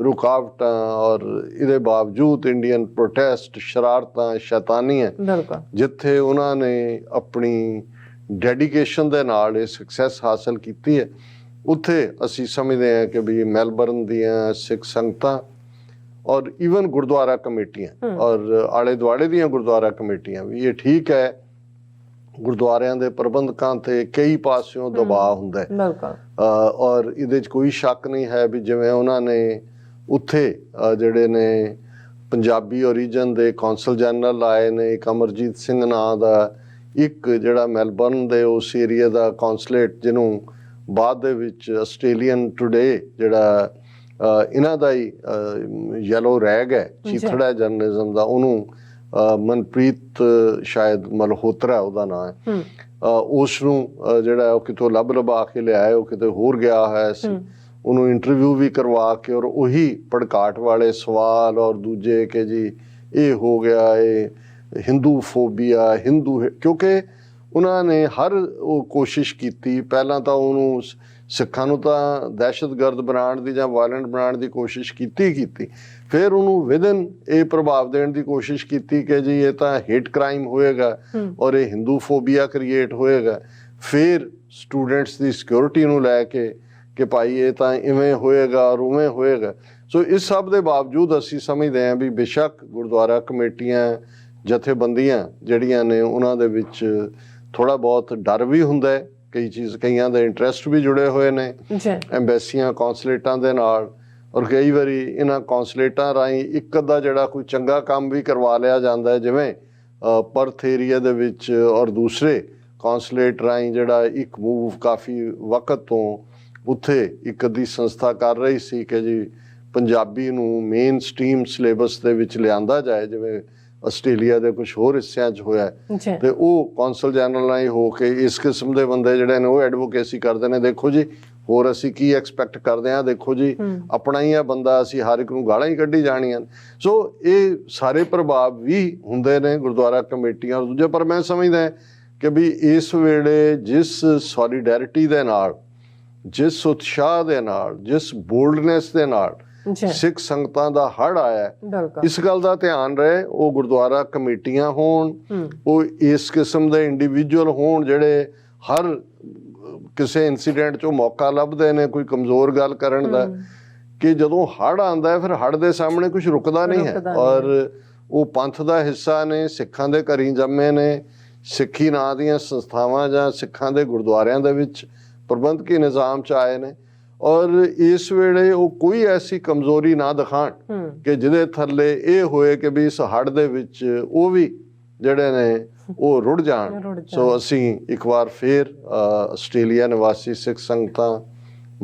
ਰੁਕਾਵਟਾਂ ਔਰ ਇਹਦੇ ਬਾਵਜੂਦ ਇੰਡੀਅਨ ਪ੍ਰੋਟੈਸਟ ਸ਼ਰਾਰਤਾਂ ਸ਼ੈਤਾਨੀਆਂ ਜਿੱਥੇ ਉਹਨਾਂ ਨੇ ਆਪਣੀ ਡੈਡੀਕੇਸ਼ਨ ਦੇ ਨਾਲ ਇਹ ਸਕਸੈਸ ਹਾਸਲ ਕੀਤੀ ਹੈ ਉੱਥੇ ਅਸੀਂ ਸਮਝਦੇ ਹਾਂ ਕਿ ਵੀ ਮੈਲਬਰਨ ਦੀਆਂ ਸਿੱਖ ਸੰਗਤਾਂ ਔਰ ਈਵਨ ਗੁਰਦੁਆਰਾ ਕਮੇਟੀਆਂ ਔਰ ਆਲੇ ਦੁਆਲੇ ਦੀਆਂ ਗੁਰਦੁਆਰਾ ਕਮੇਟੀਆਂ ਵੀ ਇਹ ਠੀਕ ਹੈ ਗੁਰਦੁਆਰਿਆਂ ਦੇ ਪ੍ਰਬੰਧਕਾਂ ਤੇ ਕਈ ਪਾਸਿਓਂ ਦਬਾਅ ਹੁੰਦਾ ਹੈ ਔਰ ਇਹਦੇ 'ਚ ਕੋਈ ਸ਼ੱਕ ਨਹੀਂ ਹੈ ਵੀ ਜਿਵੇਂ ਉਹਨਾਂ ਨੇ ਉੱਥੇ ਜਿਹੜੇ ਨੇ ਪੰਜਾਬੀ ਓਰੀਜਨ ਦੇ ਕੌਂਸਲ ਜਨਰਲ ਆਏ ਨੇ ਇੱਕ ਅਮਰਜੀਤ ਸਿੰਘ ਨਾਂ ਦਾ ਇੱਕ ਜਿਹੜਾ ਮੈਲਬਰਨ ਦੇ ਉਸ ਏਰੀਆ ਦਾ ਕੌਂਸਲੇਟ ਜਿਹਨੂੰ ਬਾਅਦ ਦੇ ਵਿੱਚ ਆਸਟ੍ਰੇਲੀਅਨ ਟੂਡੇ ਜਿਹੜਾ ਇਹਨਾਂ ਦਾ ਹੀ ਯੈਲੋ ਰੈਗ ਹੈ ਚੀਥੜਾ ਜਰਨਲਿਜ਼ਮ ਦਾ ਉਹਨੂੰ ਮਨਪ੍ਰੀਤ ਸ਼ਾਇਦ ਮਲਹੋਤਰਾ ਉਹਦਾ ਨਾਂ ਹੈ ਉਸ ਨੂੰ ਜਿਹੜਾ ਉਹ ਕਿਤੋਂ ਲੱਭਾ ਕੇ ਲਿਆਏ ਉਹ ਕਿਤੇ ਹੋਰ ਗਿਆ ਹੋਇਆ ਸੀ ਉਹਨੂੰ ਇੰਟਰਵਿਊ ਵੀ ਕਰਵਾ ਕੇ ਔਰ ਉਹੀ ਭੜਕਾਟ ਵਾਲੇ ਸਵਾਲ ਔਰ ਦੂਜੇ ਕਿ ਜੀ ਇਹ ਹੋ ਗਿਆ ਇਹ ਹਿੰਦੂ ਫੋਬੀਆ ਕਿਉਂਕਿ ਉਹਨਾਂ ਨੇ ਹਰ ਉਹ ਕੋਸ਼ਿਸ਼ ਕੀਤੀ ਪਹਿਲਾਂ ਤਾਂ ਉਹਨੂੰ ਸਿੱਖਾਂ ਨੂੰ ਤਾਂ ਦਹਿਸ਼ਤਗਰਦ ਬਣਾਉਣ ਦੀ ਜਾਂ ਵਾਇਲੈਂਟ ਬਣਾਉਣ ਦੀ ਕੋਸ਼ਿਸ਼ ਕੀਤੀ ਫਿਰ ਉਹਨੂੰ ਵਿਦਨ ਇਹ ਪ੍ਰਭਾਵ ਦੇਣ ਦੀ ਕੋਸ਼ਿਸ਼ ਕੀਤੀ ਕਿ ਜੀ ਇਹ ਤਾਂ ਹੇਟ ਕ੍ਰਾਈਮ ਹੋਏਗਾ ਔਰ ਇਹ ਹਿੰਦੂ ਫੋਬੀਆ ਕ੍ਰੀਏਟ ਹੋਏਗਾ ਫਿਰ ਸਟੂਡੈਂਟਸ ਦੀ ਸਿਕਿਉਰਿਟੀ ਨੂੰ ਲੈ ਕੇ ਕਿ ਭਾਈ ਇਹ ਤਾਂ ਇਵੇਂ ਹੋਏਗਾ ਔਰ ਉਵੇਂ ਹੋਏਗਾ। ਸੋ ਇਸ ਸਭ ਦੇ ਬਾਵਜੂਦ ਅਸੀਂ ਸਮਝਦੇ ਹਾਂ ਵੀ ਬੇਸ਼ੱਕ ਗੁਰਦੁਆਰਾ ਕਮੇਟੀਆਂ ਜਥੇਬੰਦੀਆਂ ਜਿਹੜੀਆਂ ਨੇ ਉਹਨਾਂ ਦੇ ਵਿੱਚ ਥੋੜ੍ਹਾ ਬਹੁਤ ਡਰ ਵੀ ਹੁੰਦਾ ਹੈ ਕਈਆਂ ਦੇ ਇੰਟਰਸਟ ਵੀ ਜੁੜੇ ਹੋਏ ਨੇ ਐਮਬੈਸੀਆਂ ਕੌਂਸਲੇਟਾਂ ਦੇ ਨਾਲ ਔਰ ਕਈ ਵਾਰੀ ਇਹਨਾਂ ਕੌਂਸਲੇਟਾਂ ਰਾਹੀਂ ਇੱਕ ਅੱਧਾ ਜਿਹੜਾ ਕੋਈ ਚੰਗਾ ਕੰਮ ਵੀ ਕਰਵਾ ਲਿਆ ਜਾਂਦਾ ਹੈ ਜਿਵੇਂ ਪਰਥ ਏਰੀਆ ਦੇ ਵਿੱਚ ਔਰ ਦੂਸਰੇ ਕੌਂਸਲੇਟ ਰਾਹੀਂ ਜਿਹੜਾ ਇੱਕ ਮੂਵ ਕਾਫੀ ਵਕਤ ਤੋਂ ਉੱਥੇ ਇੱਕ ਅੱਧੀ ਸੰਸਥਾ ਕਰ ਰਹੀ ਸੀ ਕਿ ਜੀ ਪੰਜਾਬੀ ਨੂੰ ਮੇਨ ਸਟਰੀਮ ਸਿਲੇਬਸ ਦੇ ਵਿੱਚ ਲਿਆਂਦਾ ਜਾਏ ਜਿਵੇਂ ਆਸਟ੍ਰੇਲੀਆ ਦੇ ਕੁਝ ਹੋਰ ਹਿੱਸਿਆਂ 'ਚ ਹੋਇਆ ਤੇ ਉਹ ਕੌਂਸਲ ਜਨਰਲ ਨਾਲ ਹੀ ਹੋ ਕੇ ਇਸ ਕਿਸਮ ਦੇ ਬੰਦੇ ਜਿਹੜੇ ਨੇ ਉਹ ਐਡਵੋਕੇਸੀ ਕਰਦੇ ਨੇ ਦੇਖੋ ਜੀ ਹੋਰ ਅਸੀਂ ਕੀ ਐਕਸਪੈਕਟ ਕਰਦੇ ਹਾਂ ਦੇਖੋ ਜੀ ਆਪਣਾ ਹੀ ਆ ਬੰਦਾ ਅਸੀਂ ਹਰ ਇੱਕ ਨੂੰ ਗਾਲਾਂ ਹੀ ਕੱਢੀ ਜਾਣੀਆਂ ਸੋ ਇਹ ਸਾਰੇ ਪ੍ਰਭਾਵ ਵੀ ਹੁੰਦੇ ਨੇ ਗੁਰਦੁਆਰਾ ਕਮੇਟੀਆਂ ਦੂਜੇ ਪਰ ਮੈਂ ਸਮਝਦਾ ਕਿ ਵੀ ਇਸ ਵੇਲੇ ਜਿਸ ਸੋਲੀਡੈਰਿਟੀ ਦੇ ਨਾਲ ਜਿਸ ਉਤਸ਼ਾਹ ਦੇ ਨਾਲ ਜਿਸ ਬੋਲਡਨੈਸ ਦੇ ਨਾਲ ਸਿੱਖ ਸੰਗਤਾਂ ਦਾ ਹੜ੍ਹ ਆਇਆ ਇਸ ਗੱਲ ਦਾ ਧਿਆਨ ਰਹੇ ਉਹ ਗੁਰਦੁਆਰਾ ਕਮੇਟੀਆਂ ਹੋਣ ਉਹ ਇਸ ਕਿਸਮ ਦੇ ਇੰਡੀਵਿਜੂਅਲ ਹੋਣ ਜਿਹੜੇ ਹਰ ਕਿਸੇ ਇਨਸੀਡੈਂਟ 'ਚੋਂ ਮੌਕਾ ਲੱਭਦੇ ਨੇ ਕੋਈ ਕਮਜ਼ੋਰ ਗੱਲ ਕਰਨ ਦਾ ਕਿ ਜਦੋਂ ਹੜ੍ਹ ਆਉਂਦਾ ਹੈ ਫਿਰ ਹੜ੍ਹ ਦੇ ਸਾਹਮਣੇ ਕੁਝ ਰੁਕਦਾ ਨਹੀਂ ਹੈ ਔਰ ਉਹ ਪੰਥ ਦਾ ਹਿੱਸਾ ਨੇ ਸਿੱਖਾਂ ਦੇ ਘਰੀਂ ਜੰਮੇ ਨੇ ਸਿੱਖੀ ਨਾਂ ਦੀਆਂ ਸੰਸਥਾਵਾਂ ਜਾਂ ਸਿੱਖਾਂ ਦੇ ਗੁਰਦੁਆਰਿਆਂ ਦੇ ਵਿੱਚ ਪ੍ਰਬੰਧਕੀ ਨਿਜ਼ਾਮ 'ਚ ਆਏ ਨੇ ਔਰ ਇਸ ਵੇਲੇ ਉਹ ਕੋਈ ਐਸੀ ਕਮਜ਼ੋਰੀ ਨਾ ਦਿਖਾਣ ਕਿ ਜਿਹਦੇ ਥੱਲੇ ਇਹ ਹੋਏ ਕਿ ਵੀ ਇਸ ਹੜ੍ਹ ਦੇ ਵਿੱਚ ਉਹ ਵੀ ਜਿਹੜੇ ਨੇ ਉਹ ਰੁੜ ਜਾਣ। ਸੋ ਅਸੀਂ ਇੱਕ ਵਾਰ ਫੇਰ ਆਸਟ੍ਰੇਲੀਆ ਨਿਵਾਸੀ ਸਿੱਖ ਸੰਗਤਾਂ,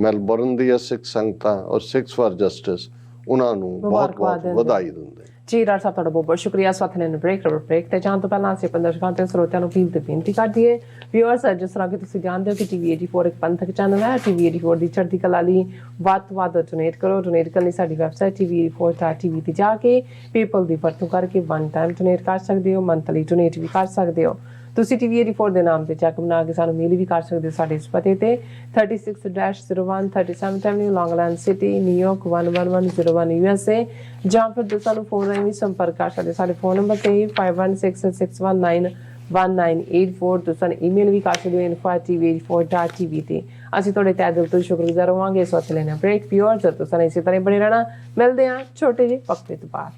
ਮੈਲਬੌਰਨ ਦੀਆਂ ਸਿੱਖ ਸੰਗਤਾਂ ਔਰ ਸਿੱਖਸ ਫਾਰ ਜਸਟਿਸ ਉਹਨਾਂ ਨੂੰ ਬਹੁਤ ਬਹੁਤ ਵਧਾਈ ਦਿੰਦੇ। ਜੀ ਡਾਕਟਰ ਸਾਹਿਬ ਤੁਹਾਡਾ ਬਹੁਤ ਬਹੁਤ ਸ਼ੁਕਰੀਆ। ਸਵਾਥ ਲੈਣ ਬ੍ਰੇਕ ਤੇ ਜਾਣ ਤੋਂ ਪਹਿਲਾਂ ਅਸੀਂ ਆਪਣੇ ਦਰਸ਼ਕਾਂ ਤੇ ਸਰੋਤਿਆਂ ਨੂੰ ਅਪੀਲ ਤੇ ਬੇਨਤੀ ਕਰ ਦਈਏ ਵਿਊਅਰਸ, ਜਿਸ ਤਰ੍ਹਾਂ ਕਿ ਤੁਸੀਂ ਜਾਣਦੇ ਹੋ ਕਿ TV 84 ਇੱਕ ਪੰਥਕ ਚੈਨਲ ਹੈ। TV 84 ਦੀ ਚੜ੍ਹਦੀ ਕਲਾ ਲਈ ਵੱਧ ਤੋਂ ਵੱਧ ਡੋਨੇਟ ਕਰੋ। ਡੋਨੇਟ ਕਰਨ ਲਈ ਸਾਡੀ ਵੈਬਸਾਈਟ TV84.tv ਤੇ ਜਾ ਕੇ ਪੇਪਲ ਦੀ ਵਰਤੋਂ ਕਰਕੇ ਵਨ ਟਾਈਮ ਡੋਨੇਟ ਕਰ ਸਕਦੇ ਹੋ, ਮੰਥਲੀ ਡੋਨੇਟ ਵੀ ਕਰ ਸਕਦੇ ਹੋ। ਤੁਸੀਂ TV 84 ਦੇ ਨਾਮ ਤੇ ਚੈੱਕ ਬਣਾ ਕੇ ਸਾਨੂੰ ਮੇਲ ਵੀ ਕਰ ਸਕਦੇ ਹੋ ਸਾਡੇ ਇਸ ਪਤੇ ਤੇ 36-01 37th Avenue, Long Island City, New York 11101 USA, ਜਾਂ ਫਿਰ ਤੁਸੀਂ ਸਾਨੂੰ ਫੋਨ ਰਾਹੀਂ ਵੀ ਸੰਪਰਕ ਕਰ ਸਕਦੇ। ਸਾਡੇ ਫੋਨ ਨੰਬਰ ਤੇ 5166191984। ਤੁਸੀਂ ਸਾਨੂੰ ਈਮੇਲ ਵੀ ਕਰ ਸਕਦੇ ਹੋ info@tv84.tv ਤੇ। ਅਸੀਂ ਤੁਹਾਡੇ ਤਹਿ ਦਿਲ ਤੋਂ ਸ਼ੁਕਰਗੁਜ਼ਾਰ ਹੋਵਾਂਗੇ। ਇਸ ਵਕਤ ਲੈਣਾ ਬ੍ਰੇਕ। ਵਿਊਅਰਸ ਤੁਸੀਂ ਇਸੇ ਤਰ੍ਹਾਂ ਬਣੇ ਰਹਿਣਾ। ਮਿਲਦੇ ਹਾਂ ਛੋਟੇ ਜਿਹੇ ਵਕਤ ਤੋਂ ਬਾਅਦ।